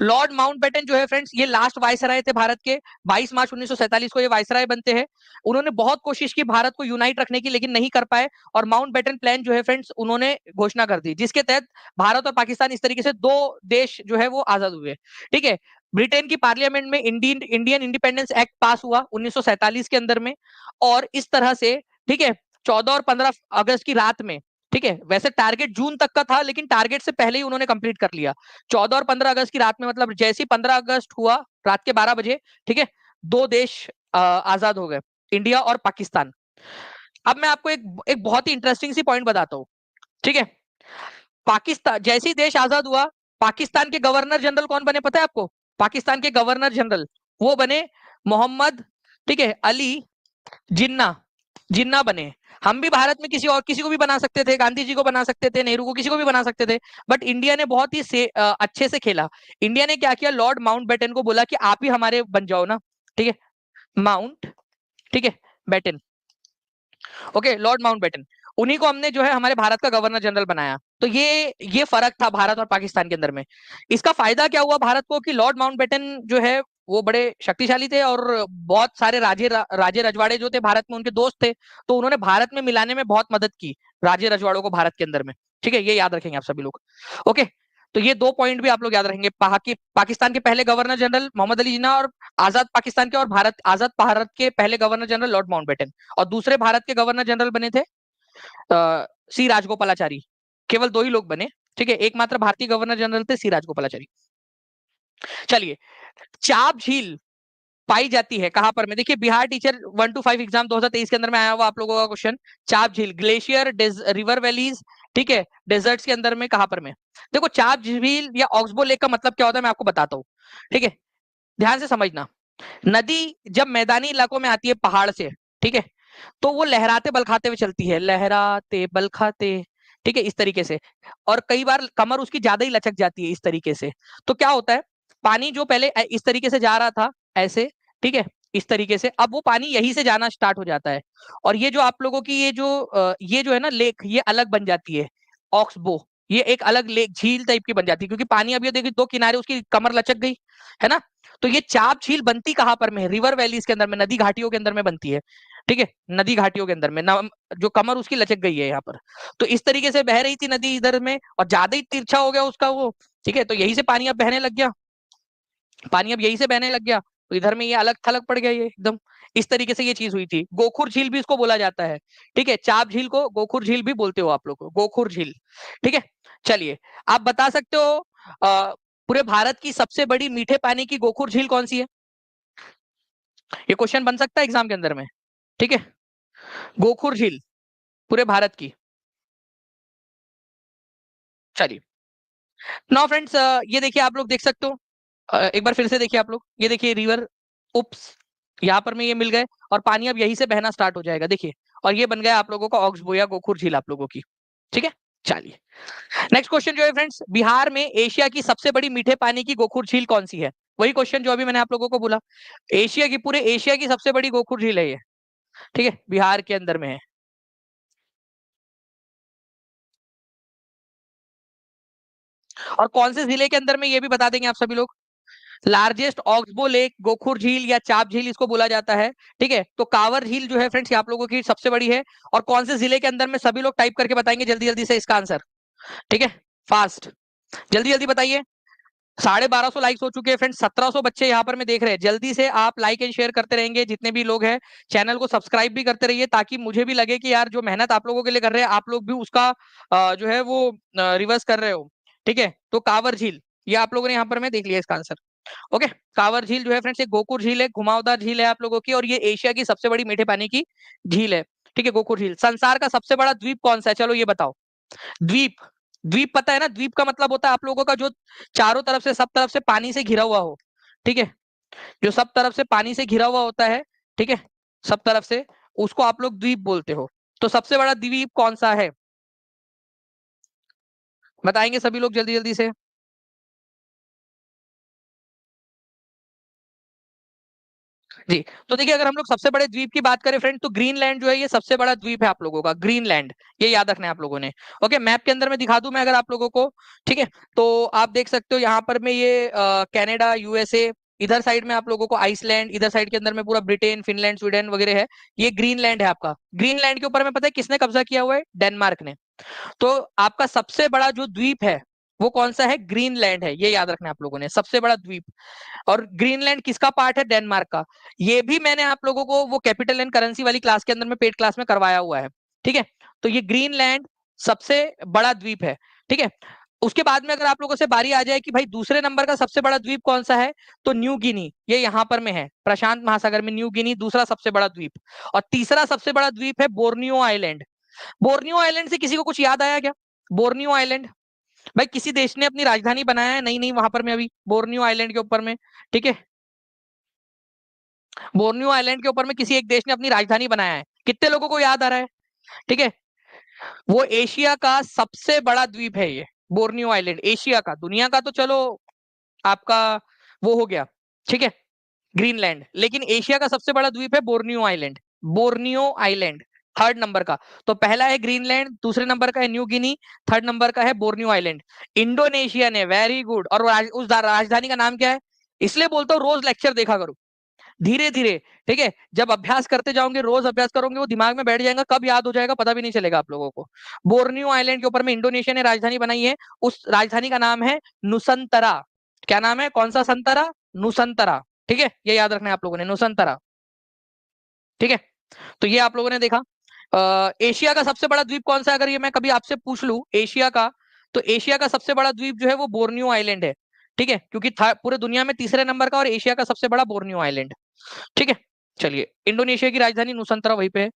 लॉर्ड माउंटबेटन जो है फ्रेंड्स, ये लास्ट वायसराय थे भारत के। 22 मार्च 1947 को ये वायसराय बनते हैं। उन्होंने बहुत कोशिश की भारत को यूनाइट रखने की, लेकिन नहीं कर पाए। और माउंटबेटन प्लान जो है फ्रेंड्स, उन्होंने घोषणा कर दी, जिसके तहत भारत और पाकिस्तान इस तरीके से दो देश जो है वो आजाद हुए। ठीक है, ब्रिटेन की पार्लियामेंट में इंडियन इंडिपेंडेंस एक्ट पास हुआ 1947 के अंदर में। और इस तरह से, ठीक है, 14 और 15 अगस्त की रात में, ठीक है, वैसे टारगेट जून तक का था, लेकिन टारगेट से पहले ही उन्होंने कंप्लीट कर लिया। 14 और 15 अगस्त की रात में, मतलब जैसे ही 15 अगस्त हुआ रात के 12 बजे, ठीक है, दो देश आजाद हो गए, इंडिया और पाकिस्तान। अब मैं आपको एक एक बहुत ही इंटरेस्टिंग सी पॉइंट बताता हूँ। ठीक है, पाकिस्तान जैसे ही देश आजाद हुआ, पाकिस्तान के गवर्नर जनरल कौन बने पता है आपको? पाकिस्तान के गवर्नर जनरल वो बने मोहम्मद, ठीक है, अली जिन्ना। जिन्ना बने। हम भी भारत में किसी को भी बना सकते थे, गांधी जी को बना सकते थे, नेहरू को, किसी को भी बना सकते थे। बट इंडिया ने बहुत ही अच्छे से खेला। इंडिया ने क्या किया, लॉर्ड माउंटबेटन को बोला कि आप ही हमारे बन जाओ ना। ठीक है, माउंट, ठीक है, बेटन। ओके, लॉर्ड माउंटबेटन, उन्हीं को हमने जो है हमारे भारत का गवर्नर जनरल बनाया। तो ये फर्क था भारत और पाकिस्तान के अंदर में। इसका फायदा क्या हुआ भारत को, कि लॉर्ड माउंटबेटन जो है वो बड़े शक्तिशाली थे, और बहुत सारे राजे रजवाड़े जो थे भारत में उनके दोस्त थे। तो उन्होंने भारत में मिलाने में बहुत मदद की, राजे रजवाड़ों को भारत के अंदर में। ठीक है, ये याद रखेंगे आप सभी लोग। ओके, तो ये दो पॉइंट भी आप लोग याद रखेंगे। पाकिस्तान के पहले गवर्नर जनरल मोहम्मद अली जिन्ना, और आजाद पाकिस्तान के और आजाद भारत के पहले गवर्नर जनरल लॉर्ड माउंटबेटन। और दूसरे भारत के गवर्नर जनरल बने थे सी राजगोपालाचारी। केवल दो ही लोग बने। ठीक है, एकमात्र भारतीय गवर्नर जनरल थे सी राजगोपालाचारी। चलिए, चाप झील पाई जाती है कहां पर में? देखिए बिहार टीचर 1 to 5 एग्जाम 2023 के अंदर में आया हुआ आप लोगों का क्वेश्चन, चाप झील, ग्लेशियर, रिवर वैलीज, ठीक है, डेजर्ट्स के अंदर में कहां पर में? देखो चाप झील या ऑक्सबो लेक का मतलब क्या होता है मैं आपको बताता हूँ, ठीक है, ध्यान से समझना। नदी जब मैदानी इलाकों में आती है पहाड़ से, ठीक है, तो वो लहराते बलखाते हुए चलती है, लहराते बलखाते, ठीक है, इस तरीके से, और कई बार कमर उसकी ज्यादा ही लचक जाती है इस तरीके से। तो क्या होता है, पानी जो पहले इस तरीके से जा रहा था ऐसे, ठीक है, इस तरीके से, अब वो पानी यहीं से जाना स्टार्ट हो जाता है, और ये जो आप लोगों की ये जो है ना लेक, ये अलग बन जाती है, ऑक्सबो, ये एक अलग लेक झील टाइप की बन जाती है, क्योंकि पानी अब ये देखिए दो किनारे उसकी कमर लचक गई है ना। तो ये चाप झील बनती कहां पर में है? रिवर वैलीज के अंदर में, नदी घाटियों के अंदर में बनती है, ठीक है, नदी घाटियों के अंदर में जो कमर उसकी लचक गई है यहाँ पर, तो इस तरीके से बह रही थी नदी इधर में, और ज्यादा ही तिरछा हो गया उसका वो, ठीक है, तो यहीं से पानी अब बहने लग गया, पानी अब यहीं से बहने लग गया, तो इधर में ये अलग थलग पड़ गया, ये एकदम इस तरीके से ये चीज हुई थी। गोखुर झील भी इसको बोला जाता है, ठीक है, चाप झील को गोखुर झील भी बोलते हो आप लोग को, गोखुर झील, ठीक है। चलिए आप बता सकते हो पूरे भारत की सबसे बड़ी मीठे पानी की गोखुर झील कौन सी है? ये क्वेश्चन बन सकता है एग्जाम के अंदर में, ठीक है, गोखुर झील पूरे भारत की। चलिए नाउ फ्रेंड्स, ये देखिए आप लोग देख सकते हो, एक बार फिर से देखिए आप लोग, ये देखिए रिवर, उप्स, यहाँ पर में ये मिल गए, और पानी अब यहीं से बहना स्टार्ट हो जाएगा, देखिए, और ये बन गया आप लोगों का ऑक्सबो या गोखुर झील आप लोगों की, ठीक है। चलिए नेक्स्ट क्वेश्चन जो है फ्रेंड्स, बिहार में एशिया की सबसे बड़ी मीठे पानी की गोखुर झील कौन सी है? वही क्वेश्चन जो अभी मैंने आप लोगों को बोला, एशिया की, पूरे एशिया की सबसे बड़ी गोखुर झील है ये, ठीक है, बिहार के अंदर में है। और कौन से जिले के अंदर में ये भी बता देंगे आप सभी लोग। लार्जेस्ट ऑक्सबो लेक, गोखुर झील या चाप झील इसको बोला जाता है, ठीक है, तो कांवर झील जो है फ्रेंड्स आप लोगों की सबसे बड़ी है। और कौन से जिले के अंदर में, सभी लोग टाइप करके बताएंगे जल्दी जल्दी से इसका आंसर, ठीक है, फास्ट, जल्दी जल्दी बताइए। 1250 लाइक्स हो चुके हैं फ्रेंड्स, 1700 बच्चे यहाँ पर मैं देख रहे हैं, जल्दी से आप लाइक एंड शेयर करते रहेंगे जितने भी लोग हैं, चैनल को सब्सक्राइब भी करते रहिए, ताकि मुझे भी लगे कि यार जो मेहनत आप लोगों के लिए कर रहे हैं आप लोग भी उसका जो है वो रिवर्स कर रहे हो, ठीक है। तो कांवर झील, ये आप लोगों ने यहाँ पर मैं देख लिया इसका आंसर, ओके। कांवर झील जो है फ्रेंड्स एक गोकुर झील है, घुमावदार झील है आप लोगों की, और ये एशिया की सबसे बड़ी मीठे पानी की झील है, ठीक है, गोकुर झील। संसार का सबसे बड़ा द्वीप कौन सा है, चलो ये बताओ। द्वीप, द्वीप पता है ना, द्वीप का मतलब होता है आप लोगों का जो चारों तरफ से, सब तरफ से पानी से घिरा हुआ हो, ठीक है, जो सब तरफ से पानी से घिरा हुआ होता है, ठीक है, सब तरफ से, उसको आप लोग द्वीप बोलते हो। तो सबसे बड़ा द्वीप कौन सा है, बताएंगे सभी लोग जल्दी जल्दी से। जी, तो देखिए अगर हम लोग सबसे बड़े द्वीप की बात करें फ्रेंड, तो ग्रीनलैंड जो है ये सबसे बड़ा द्वीप है आप लोगों का, ग्रीनलैंड, ये याद रखना है आप लोगों ने। ओके, मैप के अंदर में दिखा दूं मैं अगर आप लोगों को, ठीक है, तो आप देख सकते हो यहाँ पर में ये कनाडा, यूएसए, इधर साइड में आप लोगों को आइसलैंड, इधर साइड के अंदर में पूरा ब्रिटेन, फिनलैंड, स्वीडन वगैरह है, ये ग्रीनलैंड है आपका। ग्रीनलैंड के ऊपर में पता है किसने कब्जा किया हुआ है? डेनमार्क ने। तो आपका सबसे बड़ा जो द्वीप है वो कौन सा है? ग्रीनलैंड है, ये याद रखना है आप लोगों ने, सबसे बड़ा द्वीप। और ग्रीनलैंड किसका पार्ट है? डेनमार्क का। ये भी मैंने आप लोगों को वो कैपिटल एंड करेंसी वाली क्लास के अंदर में, पेड क्लास में करवाया हुआ है, ठीक है। तो ये ग्रीनलैंड सबसे बड़ा द्वीप है, ठीक है। उसके बाद में अगर आप लोगों से बारी आ जाए कि भाई दूसरे नंबर का सबसे बड़ा द्वीप कौन सा है, तो न्यू गिनी, ये यहाँ पर में है, प्रशांत महासागर में न्यू गिनी दूसरा सबसे बड़ा द्वीप। और तीसरा सबसे बड़ा द्वीप है बोर्नियो आइलैंड। बोर्नियो आइलैंड से किसी को कुछ याद आया क्या? बोर्नियो आइलैंड, भाई किसी देश ने अपनी राजधानी बनाया है? नहीं नहीं, वहां पर में अभी बोर्नियो आइलैंड के ऊपर में, ठीक है, बोर्नियो आइलैंड के ऊपर में किसी एक देश ने अपनी राजधानी बनाया है, कितने लोगों को याद आ रहा है? ठीक है, वो एशिया का सबसे बड़ा द्वीप है ये, बोर्नियो आइलैंड, एशिया का, दुनिया का तो चलो आपका वो हो गया, ठीक है, ग्रीनलैंड, लेकिन एशिया का सबसे बड़ा द्वीप है Borneo island. Borneo island third number का, तो पहला है ग्रीनलैंड, दूसरे नंबर का है न्यू गिनी, थर्ड नंबर का है बोर्नियो आइलैंड। इंडोनेशिया ने, वेरी गुड। और उस राजधानी का नाम क्या है? इसलिए बोलता हूँ रोज लेक्चर देखा करो, धीरे धीरे, ठीक है, जब अभ्यास करते जाओगे, रोज अभ्यास करोगे, वो दिमाग में बैठ जाएगा, कब याद हो जाएगा पता भी नहीं चलेगा आप लोगों को। बोर्नियो आइलैंड के ऊपर में इंडोनेशिया ने राजधानी बनाई है, उस राजधानी का नाम है नुसंतरा। क्या नाम है? कौन सा संतरा? नुसंतरा, ठीक है, ये याद रखना है आप लोगों ने, नुसंतरा, ठीक है। तो ये आप लोगों ने देखा। एशिया का सबसे बड़ा द्वीप कौन सा है, अगर ये मैं कभी आपसे पूछ लूं एशिया का, तो एशिया का सबसे बड़ा द्वीप जो है वो बोर्नियो आइलैंड है, ठीक है, क्योंकि पूरे दुनिया में तीसरे नंबर का और एशिया का सबसे बड़ा बोर्नियो आइलैंड। ठीक है, चलिए इंडोनेशिया की राजधानी नुसंतरा वहीं पे है।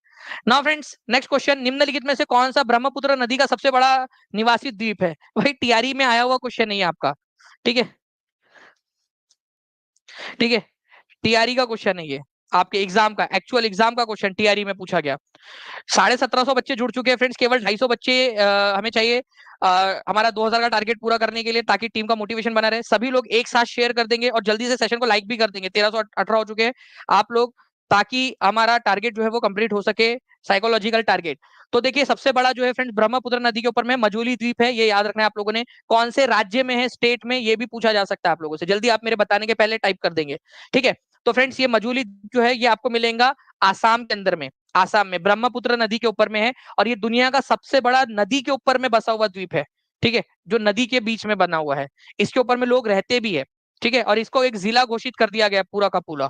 नाउ फ्रेंड्स नेक्स्ट क्वेश्चन, निम्नलिखित में से कौन सा ब्रह्मपुत्र नदी का सबसे बड़ा निवासी द्वीप है? भाई टीआरई में आया हुआ क्वेश्चन नहीं है आपका, ठीक है, ठीक है, टीआरई का क्वेश्चन नहीं है, आपके एग्जाम का, एक्चुअल एग्जाम का क्वेश्चन टीआरई में पूछा गया। 1750 बच्चे जुड़ चुके हैं फ्रेंड्स, केवल 250 बच्चे हमें चाहिए हमारा 2000 का टारगेट पूरा करने के लिए, ताकि टीम का मोटिवेशन बना रहे। सभी लोग एक साथ शेयर कर देंगे और जल्दी से सेशन को लाइक भी कर देंगे। 1318 हो चुके हैं आप लोग, ताकि हमारा टारगेट जो है वो कंप्लीट हो सके, साइकोलॉजिकल टारगेट। तो देखिए सबसे बड़ा जो है फ्रेंड्स ब्रह्मपुत्र नदी के ऊपर में मजूली द्वीप है, ये याद रखना है आप लोगों ने। कौन से राज्य में है, स्टेट में, ये भी पूछा जा सकता है आप लोगों से, जल्दी आप मेरे बताने के पहले टाइप कर देंगे, ठीक है। तो फ्रेंड्स ये मजूली जो है ये आपको मिलेगा आसाम के अंदर में, आसाम में ब्रह्मपुत्र नदी के ऊपर में है, और ये दुनिया का सबसे बड़ा नदी के ऊपर में बसा हुआ द्वीप है, ठीक है, जो नदी के बीच में बना हुआ है, इसके ऊपर में लोग रहते भी है, ठीक है, और इसको एक जिला घोषित कर दिया गया पूरा का पूरा।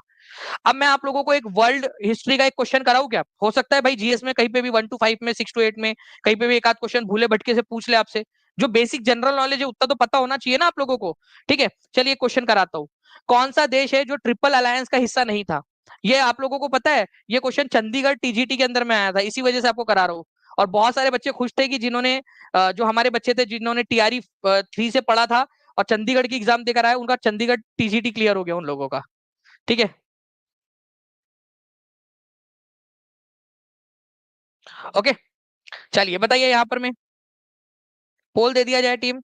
अब मैं आप लोगों को एक वर्ल्ड हिस्ट्री का एक क्वेश्चन कराऊं क्या? हो सकता है भाई जीएस में कहीं पे भी 1 to 5 में, 6 to 8 में कहीं पे भी एक आध क्वेश्चन भूले भटके से पूछ ले आपसे। जो बेसिक जनरल नॉलेज है उतना तो पता होना चाहिए ना आप लोगों को, ठीक है। चलिए क्वेश्चन कराता हूँ, कौन सा देश है जो ट्रिपल अलायंस का हिस्सा नहीं था? ये आप लोगों को पता है, ये क्वेश्चन चंडीगढ़ टीजीटी के अंदर में आया था, इसी वजह से आपको करा रहा हूँ। और बहुत सारे बच्चे खुश थे कि जिन्होंने जो हमारे बच्चे थे जिन्होंने टीआरई 3 से पढ़ा था और चंडीगढ़ की एग्जाम देकर आए, उनका चंडीगढ़ टीजीटी क्लियर हो गया उन लोगों का, ठीक है। ओके, चलिए बताइए यहाँ पर मैं पोल दे दिया जाए टीम।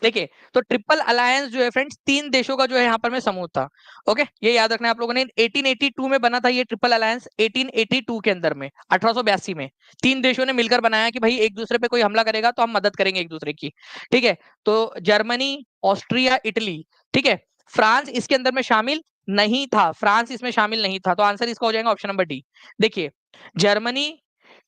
देखिए तो ट्रिपल अलायंस जो है फ्रेंड्स 3 देशों का जो है यहाँ पर में समूह था। ओके, ये याद रखना है आप लोगों ने। 1882 में बना था ये ट्रिपल अलायंस, 1882 के अंदर में, 1882 में 3 देशों ने मिलकर बनाया कि भाई एक दूसरे पे कोई हमला करेगा तो हम मदद करेंगे एक दूसरे की, ठीक है। तो जर्मनी, ऑस्ट्रिया, इटली, ठीक है। फ्रांस इसके अंदर में शामिल नहीं था, फ्रांस इसमें शामिल नहीं था, तो आंसर इसका हो जाएगा ऑप्शन नंबर डी। देखिए जर्मनी,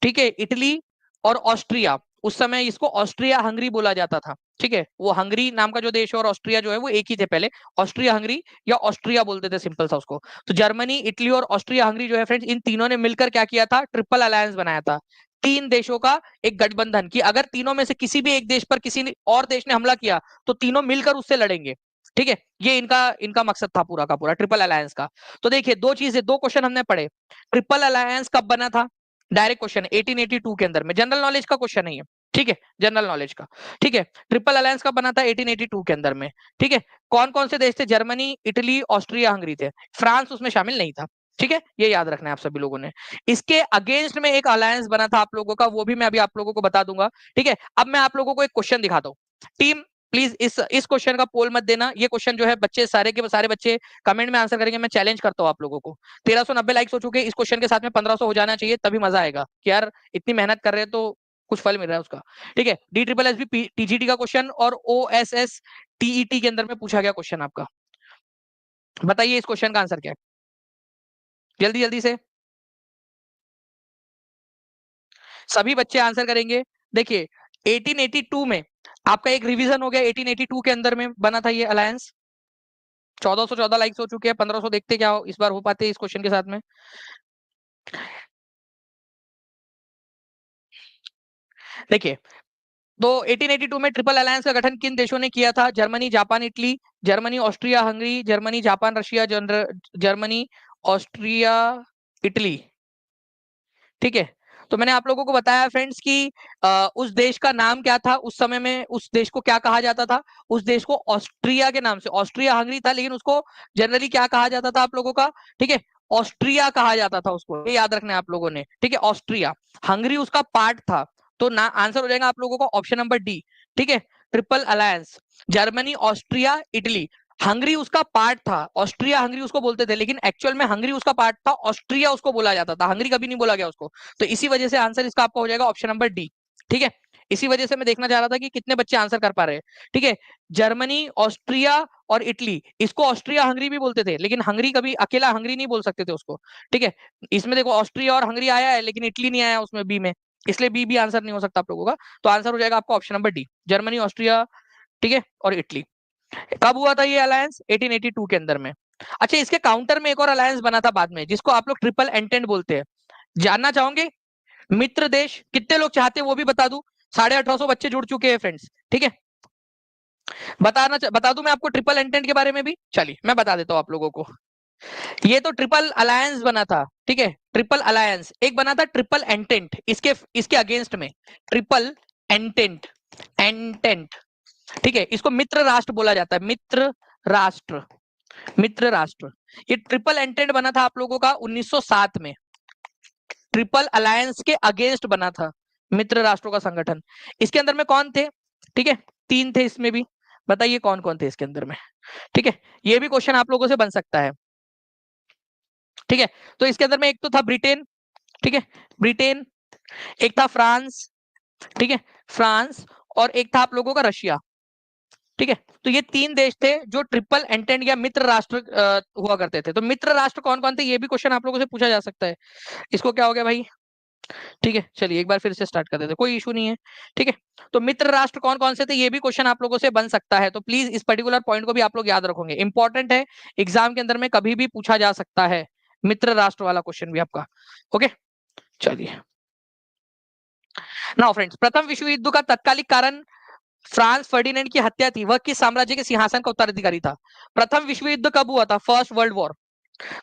ठीक है, इटली और ऑस्ट्रिया, उस समय इसको ऑस्ट्रिया हंगरी बोला जाता था, ठीक है। वो हंगरी नाम का जो देश है और ऑस्ट्रिया जो है वो एक ही थे पहले, ऑस्ट्रिया हंगरी या ऑस्ट्रिया बोलते थे सिंपल सा उसको। तो जर्मनी, इटली और ऑस्ट्रिया हंगरी जो है फ्रेंड्स, इन तीनों ने मिलकर क्या किया था, ट्रिपल अलायंस बनाया था। 3 देशों का एक गठबंधन, कि अगर तीनों में से किसी भी एक देश पर और देश ने हमला किया तो तीनों मिलकर उससे लड़ेंगे, ठीक है। ये इनका इनका मकसद था पूरा का पूरा ट्रिपल अलायंस का। तो देखिए दो चीजें, दो क्वेश्चन हमने पढ़े, ट्रिपल अलायंस कब बना था, डायरेक्ट क्वेश्चन 1882 के अंदर में, जनरल नॉलेज का क्वेश्चन नहीं है, ठीक है, जनरल नॉलेज का, ठीक है। ट्रिपल अलायंस का बना था 1882 के अंदर में, ठीक है। कौन कौन से देश थे, जर्मनी, इटली, ऑस्ट्रिया, हंगरी थे, फ्रांस उसमें शामिल नहीं था, ठीक है। ये याद रखना है आप सभी लोगों ने। इसके अगेंस्ट में एक अलायंस बना था आप लोगों का, वो भी मैं अभी आप लोगों को बता दूंगा, ठीक है। अब मैं आप लोगों को एक क्वेश्चन दिखाता हूँ, टीम प्लीज इस क्वेश्चन का पोल मत देना, ये क्वेश्चन जो है बच्चे सारे के सारे बच्चे कमेंट में आंसर करेंगे, मैं चैलेंज करता हूँ आप लोगों को। 1390 लाइक्स हो चुके हैं, इस क्वेश्चन के साथ में 1500 हो जाना चाहिए, तभी मजा आएगा कि यार इतनी मेहनत कर रहे हैं तो कुछ फल मिल रहा है उसका, ठीक है। D triple S B TGT का क्वेश्चन और ओ एस एस टीईटी के अंदर में पूछा गया क्वेश्चन आपका, बताइए इस क्वेश्चन का आंसर क्या है, जल्दी जल्दी से सभी बच्चे आंसर करेंगे। देखिए 1882 में आपका एक रिवीजन हो गया, 1882 के अंदर में बना था ये अलायंस। 1414 लाइक्स हो चुके हैं, 1500 देखते क्या हो इस बार हो पाते हैं इस क्वेश्चन के साथ में। देखिए तो 1882 में ट्रिपल अलायंस का गठन किन देशों ने किया था, Germany, Japan, Italy, Germany, Austria, Hungary, Germany, Japan, Russia, Germany, Austria, Italy, ठीक है। तो मैंने आप लोगों को बताया फ्रेंड्स कि उस देश का नाम क्या था उस समय में, उस देश को क्या कहा जाता था, उस देश को ऑस्ट्रिया के नाम से, ऑस्ट्रिया हंगरी था लेकिन उसको जनरली क्या कहा जाता था आप लोगों का, ठीक है, ऑस्ट्रिया कहा जाता था उसको, ये याद रखना है आप लोगों ने, ठीक है, ऑस्ट्रिया। हंगरी उसका पार्ट था, तो ना आंसर हो जाएगा आप लोगों को ऑप्शन नंबर डी, ठीक है। Triple alliance, Germany, Austria, Italy, Hungary उसका पार्ट था, ऑस्ट्रिया हंगरी उसको बोलते थे, लेकिन एक्चुअल में हंगरी उसका पार्ट था, ऑस्ट्रिया उसको बोला जाता था, हंगरी कभी नहीं बोला गया उसको। तो इसी वजह से आंसर इसका आपका हो जाएगा ऑप्शन नंबर डी, ठीक है। इसी वजह से मैं देखना चाह रहा था कि कितने बच्चे आंसर कर पा रहे हैं, ठीक है। जर्मनी, ऑस्ट्रिया और इटली, इसको ऑस्ट्रिया हंगरी भी बोलते थे, लेकिन हंगरी कभी अकेला हंगरी नहीं बोल सकते थे उसको, ठीक है। इसमें देखो ऑस्ट्रिया और हंगरी आया है लेकिन इटली नहीं आया उसमें बी में, इसलिए बी भी आंसर नहीं हो सकता आप लोगों का। तो आंसर हो जाएगा आपका option number D, Germany, Austria, ठीक है, और इटली। कब हुआ था ये अलायंस, 1882 के अंदर में। अच्छा इसके काउंटर में एक और अलायंस बना था बाद में, जिसको आप लोग ट्रिपल एंटेंट बोलते हैं, जानना चाहोगे? मित्र देश कितने लोग चाहते हैं वो भी बता दूं, 1850 बच्चे जुड़ चुके हैं फ्रेंड्स, ठीक है। बता दूं मैं आपको ट्रिपल एंटेंट के बारे में भी। चलिए मैं बता देता हूँ आप लोगों को। ये तो ट्रिपल अलायंस बना था, ठीक है, ट्रिपल अलायंस। एक बना था ट्रिपल एंटेंट, इसके इसके अगेंस्ट में ट्रिपल एंटेंट, एंटेंट, ठीक है। इसको मित्र राष्ट्र बोला जाता है, मित्र राष्ट्र, मित्र राष्ट्र। ये ट्रिपल एंटेंट बना था आप लोगों का 1907 में, ट्रिपल अलायंस के अगेंस्ट बना था मित्र राष्ट्रों का संगठन। इसके अंदर में कौन थे, ठीक है, 3 थे इसमें भी। बताइए कौन कौन थे इसके अंदर में, ठीक है। ये भी क्वेश्चन आप लोगों से बन सकता है, ठीक है। तो इसके अंदर में एक तो था ब्रिटेन, ठीक है, ब्रिटेन। एक था फ्रांस, ठीक है, फ्रांस। और एक था आप लोगों का रशिया, ठीक है। तो ये 3 देश थे जो ट्रिपल एंटेंट या मित्र राष्ट्र हुआ करते थे। तो मित्र राष्ट्र कौन कौन थे, ये भी क्वेश्चन आप लोगों से पूछा जा सकता है। इसको क्या हो गया भाई, ठीक है। चलिए एक बार फिर से स्टार्ट कर देते हैं, कोई इशू नहीं है, ठीक है। तो मित्र राष्ट्र कौन कौन से थे, ये भी क्वेश्चन आप लोगों से बन सकता है। तो प्लीज इस पर्टिकुलर पॉइंट को भी आप लोग याद रखोगे, इंपॉर्टेंट है, एग्जाम के अंदर में कभी भी पूछा जा सकता है मित्र राष्ट्र वाला क्वेश्चन भी आपका। ओके, चलिए। नाउ फ्रेंड्स, प्रथम विश्व युद्ध का तत्कालिक कारण फ्रांस फर्डिनेंड की हत्या थी। वह किस साम्राज्य के सिंहासन का उत्तराधिकारी था। प्रथम विश्व युद्ध कब हुआ था, फर्स्ट वर्ल्ड वॉर।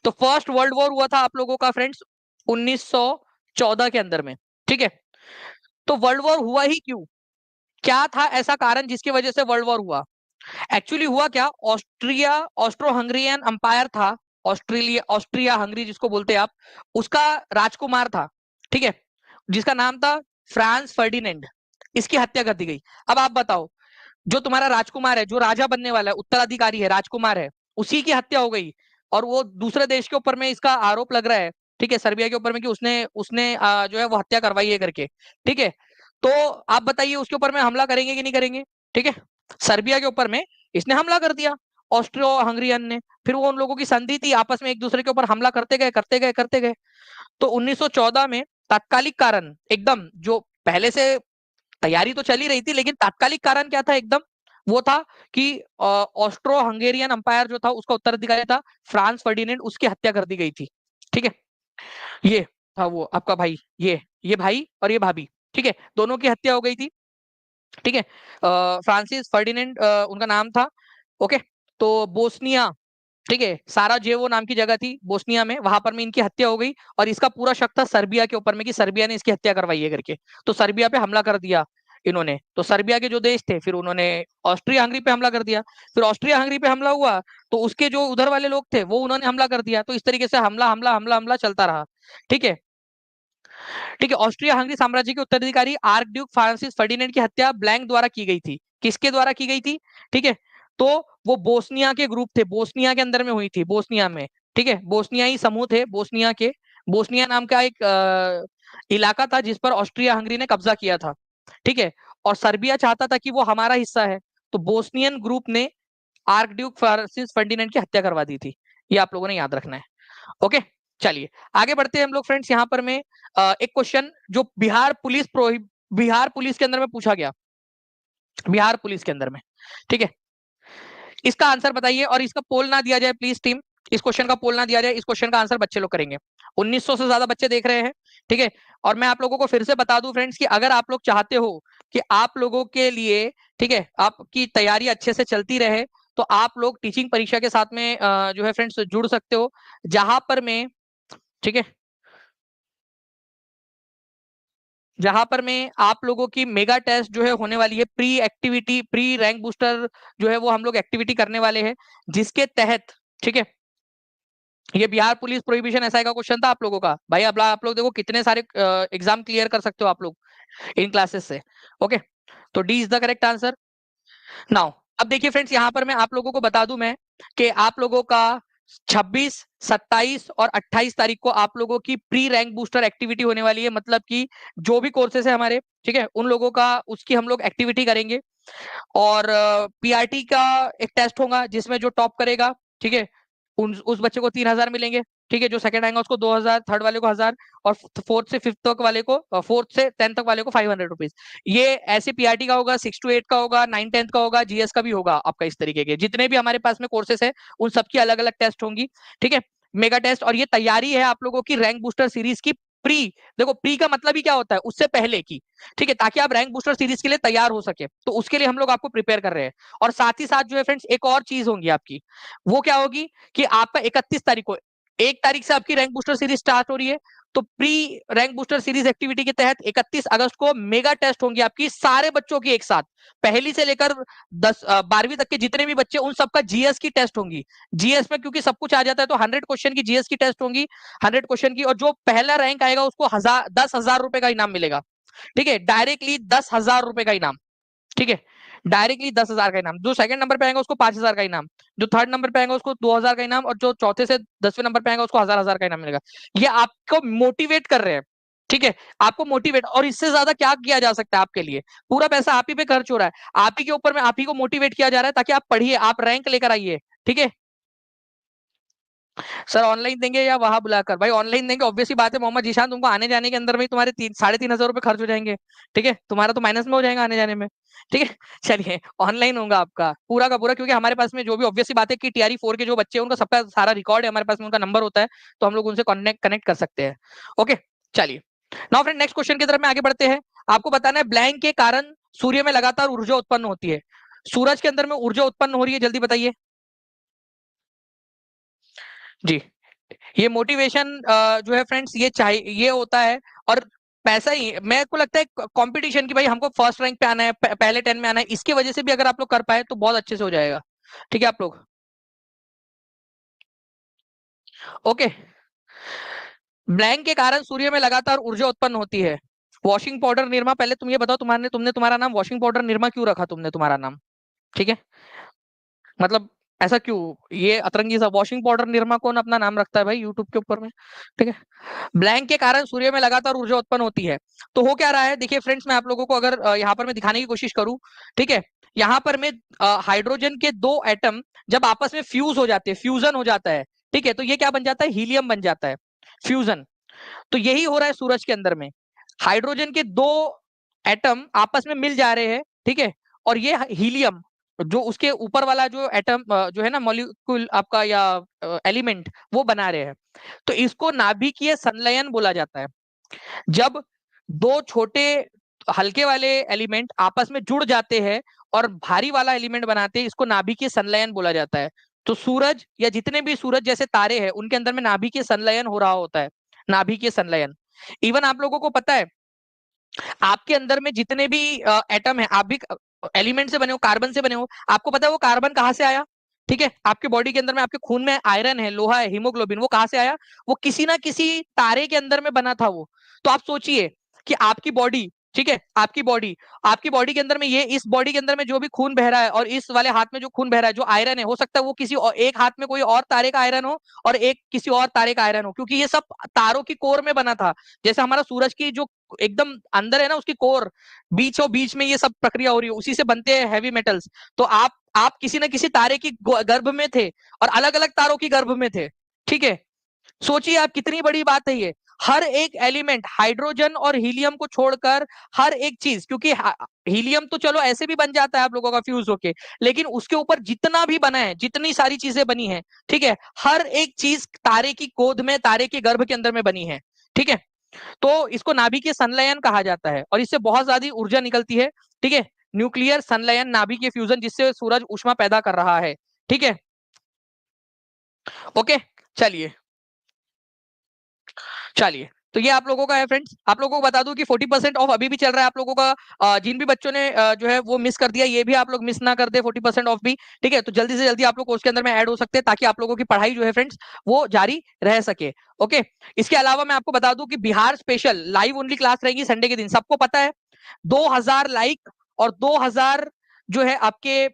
तो फर्स्ट वर्ल्ड वॉर हुआ था आप लोगों का फ्रेंड्स 1914 के अंदर में, ठीक है। तो वर्ल्ड वॉर हुआ ही क्यों, क्या था ऐसा कारण जिसकी वजह से वर्ल्ड वॉर हुआ। एक्चुअली हुआ क्या, ऑस्ट्रिया, ऑस्ट्रो हंगरियन अंपायर था, ऑस्ट्रेलिया, ऑस्ट्रिया हंगरी जिसको बोलते हैं आप, उसका राजकुमार था, ठीक है, जिसका नाम था फ्रांस फर्डिनेंड। इसकी हत्या कर दी गई। अब आप बताओ, जो तुम्हारा राजकुमार है, जो राजा बनने वाला है, उत्तराधिकारी है, राजकुमार है, उसी की हत्या हो गई। और वो दूसरे देश के ऊपर में इसका आरोप लग रहा है, ठीक है, सर्बिया के ऊपर में, कि उसने उसने जो है वो हत्या करवाई है करके, ठीक है। तो आप बताइए उसके ऊपर में हमला करेंगे कि नहीं करेंगे, ठीक है। सर्बिया के ऊपर में इसने हमला कर दिया, ऑस्ट्रो हंगरियन ने। फिर वो उन लोगों की संधि थी, आपस में एक दूसरे के ऊपर हमला करते गए, करते गए, करते गए। तो 1914 में तात्कालिक कारण एकदम, जो पहले से तैयारी तो चली रही थी, लेकिन तात्कालिक कारण क्या था एकदम, वो था कि ऑस्ट्रो हंगेरियन अंपायर जो था उसका उत्तराधिकारी था फ्रांस फर्डिनेंड, उसकी हत्या कर दी गई थी, ठीक है। ये था वो आपका भाई, ये भाई और ये भाभी, ठीक है, दोनों की हत्या हो गई थी, ठीक है। फ्रांसिस फर्डिनेंड उनका नाम था, ओके। तो बोस्निया, ठीक है, साराजेवो नाम की जगह थी बोस्निया में, वहां पर में इनकी हत्या हो गई। और इसका पूरा शक था सर्बिया के ऊपर में, कि सर्बिया ने इसकी हत्या करवाई है करके। तो सर्बिया पे हमला कर दिया इन्होंने। तो सर्बिया के जो देश थे, फिर उन्होंने ऑस्ट्रिया हंगरी पे हमला कर दिया। फिर ऑस्ट्रिया हंगरी पे हमला हुआ, तो उसके जो उधर वाले लोग थे वो उन्होंने हमला कर दिया। तो इस तरीके से हमला हमला हमला हमला चलता रहा, ठीक है, ठीक है। ऑस्ट्रिया हंगरी साम्राज्य के उत्तराधिकारी आर्क ड्यूक फ्रांसिस फर्डिनेंड की हत्या ब्लैंक द्वारा की गई थी। किसके द्वारा की गई थी, ठीक है। तो वो बोस्निया के ग्रुप थे, बोस्निया के अंदर में हुई थी, बोस्निया में, ठीक है, बोस्नियाई समूह थे बोस्निया के। बोस्निया नाम का एक इलाका था जिस पर ऑस्ट्रिया हंगरी ने कब्जा किया था, ठीक है। और सर्बिया चाहता था कि वो हमारा हिस्सा है, तो बोस्नियन ग्रुप ने आर्क ड्यूक फ्रांसिस फर्डिनेंड की हत्या करवा दी थी। ये आप लोगों ने याद रखना है, ओके। चलिए आगे बढ़ते हैं हम लोग फ्रेंड्स। यहाँ पर मैं एक क्वेश्चन जो बिहार पुलिस के अंदर में पूछा गया, बिहार पुलिस के अंदर में, ठीक है, इसका आंसर बताइए। और इसका पोल ना दिया जाए प्लीज टीम, इस क्वेश्चन का पोल ना दिया जाए, इस क्वेश्चन का आंसर बच्चे लोग करेंगे। 1900 से ज्यादा बच्चे देख रहे हैं, ठीक है। और मैं आप लोगों को फिर से बता दूं फ्रेंड्स, कि अगर आप लोग चाहते हो कि आप लोगों के लिए, ठीक है, आपकी तैयारी अच्छे से चलती रहे, तो आप लोग टीचिंग परीक्षा के साथ में जो है फ्रेंड्स जुड़ सकते हो, जहां पर मैं, ठीक है, जहां पर मैं आप लोगों की मेगा टेस्ट जो है होने वाली है, pre activity, pre rank booster जो है वो हम लोग एक्टिविटी करने वाले हैं, जिसके तहत, ठीक है, ये बिहार पुलिस प्रोहिबिशन एसआई का क्वेश्चन था आप लोगों का भाई। अब आप लोग देखो कितने सारे एग्जाम क्लियर कर सकते हो आप लोग इन क्लासेस से, ओके। तो D is the correct answer. Now अब देखिए फ्रेंड्स, यहाँ पर मैं आप लोगों को बता दूं मैं, कि आप लोगों का 26, 27 और 28 तारीख को आप लोगों की प्री रैंक बूस्टर एक्टिविटी होने वाली है। मतलब कि जो भी कोर्सेस है हमारे, ठीक है, उन लोगों का उसकी हम लोग एक्टिविटी करेंगे। और पीआरटी का एक टेस्ट होगा जिसमें जो टॉप करेगा, ठीक है, उस बच्चे को 3,000 मिलेंगे, ठीक है। जो सेकंड आएगा उसको 2,000, थर्ड वाले को 1,000, और फोर्थ से फिफ्थ तक वाले को, फोर्थ से 10th तक वाले को 500 रुपीज। ये ऐसे पीआरटी का होगा, 6 to 8 का होगा, 9-10th का होगा, जीएस का भी होगा आपका। इस तरीके के जितने भी हमारे पास में कोर्सेस है, उन सबकी अलग अलग टेस्ट होंगी, ठीक है, मेगा टेस्ट। और ये तैयारी है आप लोगों की रैंक बूस्टर सीरीज की प्री, देखो प्री का मतलब ही क्या होता है, उससे पहले की, ठीक है, ताकि आप रैंक बूस्टर सीरीज के लिए तैयार हो सके, तो उसके लिए हम लोग आपको प्रिपेयर कर रहे हैं। और साथ ही साथ जो है फ्रेंड्स एक और चीज होगी आपकी, वो क्या होगी कि आपका 31 तारीख को, 1 तारीख से आपकी रैंक बूस्टर सीरीज स्टार्ट हो रही है, तो pre rank booster series activity के तहत 31 अगस्त को मेगा टेस्ट होंगी आपकी सारे बच्चों की एक साथ, पहली से लेकर 12वीं तक के जितने भी बच्चे, उन सबका जीएस की टेस्ट होंगी। जीएस में क्योंकि सब कुछ आ जाता है, तो 100 क्वेश्चन की जीएस की टेस्ट होंगी, 100 क्वेश्चन की, और जो पहला रैंक आएगा उसको 10,000 रुपए का इनाम मिलेगा, ठीक है, डायरेक्टली 10,000 रुपए का इनाम, ठीक है, डायरेक्टली 10,000 का इनाम। जो सेकंड नंबर पे आएगा उसको 5,000 का इनाम, जो थर्ड नंबर पे आएगा उसको 2,000 का इनाम, और जो चौथे से 10वें नंबर पे आएगा उसको 1,000 का इनाम मिलेगा। ये आपको मोटिवेट कर रहे हैं, ठीक है, आपको मोटिवेट, और इससे ज्यादा क्या किया जा सकता है आपके लिए, पूरा पैसा आप ही पे खर्च हो रहा है, आप ही के ऊपर में, आप ही को मोटिवेट किया जा रहा है ताकि आप पढ़िए, आप रैंक लेकर आइए, ठीक है। सर ऑनलाइन देंगे या वहां बुलाकर? भाई ऑनलाइन देंगे, ऑब्वियस ही बात है मोहम्मद जीशान, तुमको आने जाने के अंदर में तुम्हारे 3,500 रुपए खर्च हो जाएंगे, ठीक है, तुम्हारा तो माइनस में हो जाएगा आने जाने में, ठीक है। चलिए ऑनलाइन होगा आपका पूरा का पूरा, क्योंकि हमारे पास में जो भी ऑब्वियस सी बात है कि TRE 4 के जो बच्चे हैं उनका सबका सारा रिकॉर्ड है हमारे पास में, उनका नंबर होता है, तो हम लोग उनसे कनेक्ट कर सकते हैं। ओके, चलिए नाउ फ्रेंड नेक्स्ट क्वेश्चन की तरफ में आगे बढ़ते हैं। आपको बताना है ब्लैंक के कारण सूर्य में लगातार ऊर्जा उत्पन्न होती है। सूरज के अंदर में ऊर्जा उत्पन्न हो रही है, जल्दी बताइए जी। ये मोटिवेशन जो है फ्रेंड्स, ये चाहिए, ये होता है, और पैसा ही मेरे को लगता है कंपटीशन की, भाई हमको फर्स्ट रैंक पे आना है, पहले 10 में आना है, इसकी वजह से भी अगर आप लोग कर पाए तो बहुत अच्छे से हो जाएगा, ठीक है आप लोग। ओके, ब्लैंक के कारण सूर्य में लगातार ऊर्जा उत्पन्न होती है। वॉशिंग पाउडर निरमा, पहले तुम ये बताओ, तुमने तुम्हारा नाम वॉशिंग पाउडर निरमा क्यों रखा तुमने तुम्हारा नाम, ठीक है, मतलब ऐसा क्यों, ये अतरंगी सा वॉशिंग पाउडर निरमा कौन अपना नाम रखता है भाई यूट्यूब के ऊपर में, ठीक है। ब्लैंक के कारण सूर्य में लगातार ऊर्जा उत्पन्न होती है। तो हो क्या रहा है, देखिए फ्रेंड्स, मैं आप लोगों को अगर यहाँ पर मैं दिखाने की कोशिश करूं, ठीक है, यहाँ पर मैं हाइड्रोजन के दो एटम जब आपस में फ्यूज हो जाते हैं, फ्यूजन हो जाता है, ठीक है, तो ये क्या बन जाता है, हीलियम बन जाता है, फ्यूजन। तो यही हो रहा है सूरज के अंदर में, हाइड्रोजन के दो एटम आपस में मिल जा रहे हैं, ठीक है, और ये हीलियम, जो उसके ऊपर वाला जो एटम जो है ना मॉलिक्यूल आपका, या एलिमेंट, वो बना रहे हैं। तो इसको नाभिकीय संलयन बोला जाता है। जब दो छोटे हल्के वाले एलिमेंट आपस में जुड़ जाते हैं और भारी वाला एलिमेंट बनाते हैं, इसको नाभिकीय संलयन बोला जाता है। तो सूरज या जितने भी सूरज जैसे तारे हैं, उनके अंदर में नाभिकीय संलयन हो रहा होता है, नाभिकीय संलयन। इवन आप लोगों को पता है, आपके अंदर में जितने भी एटम है, आप भी एलिमेंट से बने हो, कार्बन से बने हो, आपको पता है वो कार्बन कहाँ से आया, ठीक है, आपके बॉडी के अंदर में, आपके खून में आयरन है, लोहा है, हीमोग्लोबिन, वो कहाँ से आया, वो किसी ना किसी तारे के अंदर में बना था वो। तो आप सोचिए कि आपकी बॉडी, ठीक है, आपकी बॉडी के अंदर में, ये इस बॉडी के अंदर में जो भी खून बह रहा है, और इस वाले हाथ में जो खून बह रहा है, जो आयरन है, हो सकता है वो किसी और एक हाथ में कोई और तारे का आयरन हो, और एक किसी और तारे का आयरन हो, क्योंकि ये सब तारों की कोर में बना था। जैसे हमारा सूरज की जो एकदम अंदर है ना, उसकी कोर, बीचों बीच में ये सब प्रक्रिया हो रही है, उसी से बनते हैं हैवी मेटल्स। तो आप किसी न किसी तारे की गर्भ में थे, और अलग अलग तारों की गर्भ में थे, ठीक है। सोचिए आप, कितनी बड़ी बात है ये। हर एक एलिमेंट, हाइड्रोजन और हीलियम को छोड़कर हर एक चीज, क्योंकि हीलियम तो चलो ऐसे भी बन जाता है आप लोगों का फ्यूज होके, लेकिन उसके ऊपर जितना भी बना है, जितनी सारी चीजें बनी है, ठीक है, हर एक चीज तारे की गोद में, तारे के गर्भ के अंदर में बनी है, ठीक है। तो इसको नाभिकीय संलयन कहा जाता है, और इससे बहुत ज्यादा ऊर्जा निकलती है, ठीक है। न्यूक्लियर संलयन, नाभिकीय फ्यूजन, जिससे सूरज ऊष्मा पैदा कर रहा है, ठीक है। ओके, चलिए चलिए, तो ये आप लोगों का है फ्रेंड्स। आप लोगों को बता दूं कि 40% ऑफ अभी भी चल रहा है आप लोगों का। जिन भी बच्चों ने जो है वो मिस कर दिया, ये भी आप लोग मिस ना कर दे, 40% ऑफ भी, ठीक है। तो जल्दी से जल्दी आप लोग कोर्स के अंदर में ऐड हो सकते हैं, ताकि आप लोगों की पढ़ाई जो है फ्रेंड्स वो जारी रह सके। ओके, इसके अलावा मैं आपको बता दूं कि Bihar special live only class रहेगी संडे के दिन, सबको पता है। 2,000 लाइक और 2,000 जो है आपके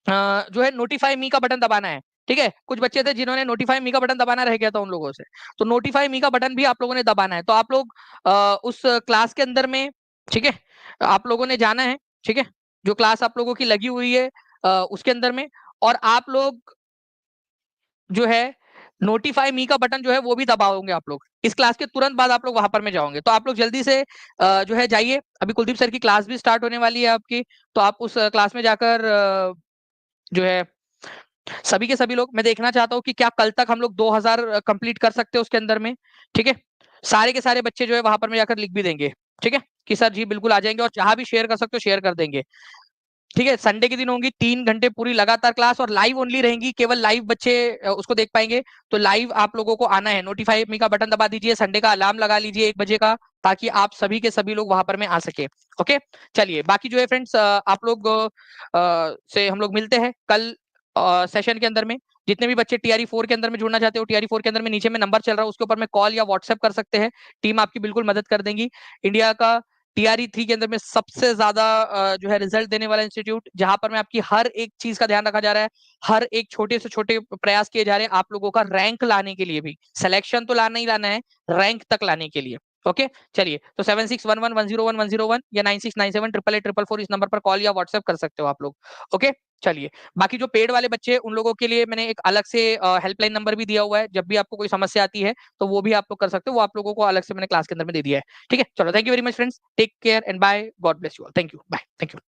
जो है नोटिफाई मी का बटन दबाना है, ठीक है। कुछ बच्चे थे जिन्होंने नोटिफाई मी का बटन दबाना रह गया था उन लोगों से, तो नोटिफाई मी का बटन भी आप लोगों ने दबाना है। तो आप लोग उस क्लास के अंदर में, ठीक है, आप लोगों ने जाना है, ठीक है, जो क्लास आप लोगों की लगी हुई है उसके अंदर में, और आप लोग जो है नोटिफाई मी का बटन जो है वो भी दबाओगे आप लोग। इस क्लास के तुरंत बाद आप लोग वहां पर में जाओगे, तो आप लोग जल्दी से जो है जाइए। अभी कुलदीप सर की क्लास भी स्टार्ट होने वाली है आपकी, तो आप उस क्लास में जाकर जो है सभी के सभी लोग, मैं देखना चाहता हूँ कि क्या कल तक हम लोग 2,000 कंप्लीट कर सकते हैं उसके अंदर में, ठीक है। सारे के सारे बच्चे जो है वहां पर में जाकर लिख भी देंगे, ठीक है, कि सर जी बिल्कुल आ जाएंगे, और जहां भी शेयर कर सकते हो शेयर कर देंगे। ठीक है, संडे के दिन होंगी 3 घंटे पूरी लगातार क्लास, और लाइव ओनली रहेंगी, केवल लाइव बच्चे उसको देख पाएंगे। तो लाइव आप लोगों को आना है, नोटिफाई मी का बटन दबा दीजिए, संडे का अलार्म लगा लीजिए 1 बजे का, ताकि आप सभी के सभी लोग वहां पर में आ सके। ओके, चलिए बाकी जो है फ्रेंड्स, आप लोग से हम लोग मिलते हैं कल सेशन के अंदर में। जितने भी बच्चे टीआरई 4 के अंदर में जुड़ना चाहते हो, टीआरई 4 के अंदर में नीचे में नंबर चल रहा है, उसके ऊपर में कॉल या व्हाट्सएप कर सकते हैं, टीम आपकी बिल्कुल मदद कर देंगी। इंडिया का टीआरई 3 के अंदर में सबसे ज्यादा जो है रिजल्ट देने वाला इंस्टीट्यूट, जहां पर में आपकी हर एक चीज का ध्यान रखा जा रहा है, हर एक छोटे से छोटे प्रयास किए जा रहे हैं आप लोगों का रैंक लाने के लिए भी, सिलेक्शन तो लाना ही लाना है, रैंक तक लाने के लिए। ओके, चलिए, तो 7611101101 या 9697884444 इस नंबर पर कॉल या व्हाट्सएप कर सकते हो आप लोग। ओके, चलिए, बाकी जो पेड वाले बच्चे उन लोगों के लिए मैंने एक अलग से हेल्पलाइन नंबर भी दिया हुआ है, जब भी आपको कोई समस्या आती है तो वो भी आप लोग कर सकते हो, वो आप लोगों को अलग से मैंने क्लास के अंदर में दे दिया है। ठीक है, चलो, thank you very much friends, take care and bye, God bless you all, thank you, bye, thank you.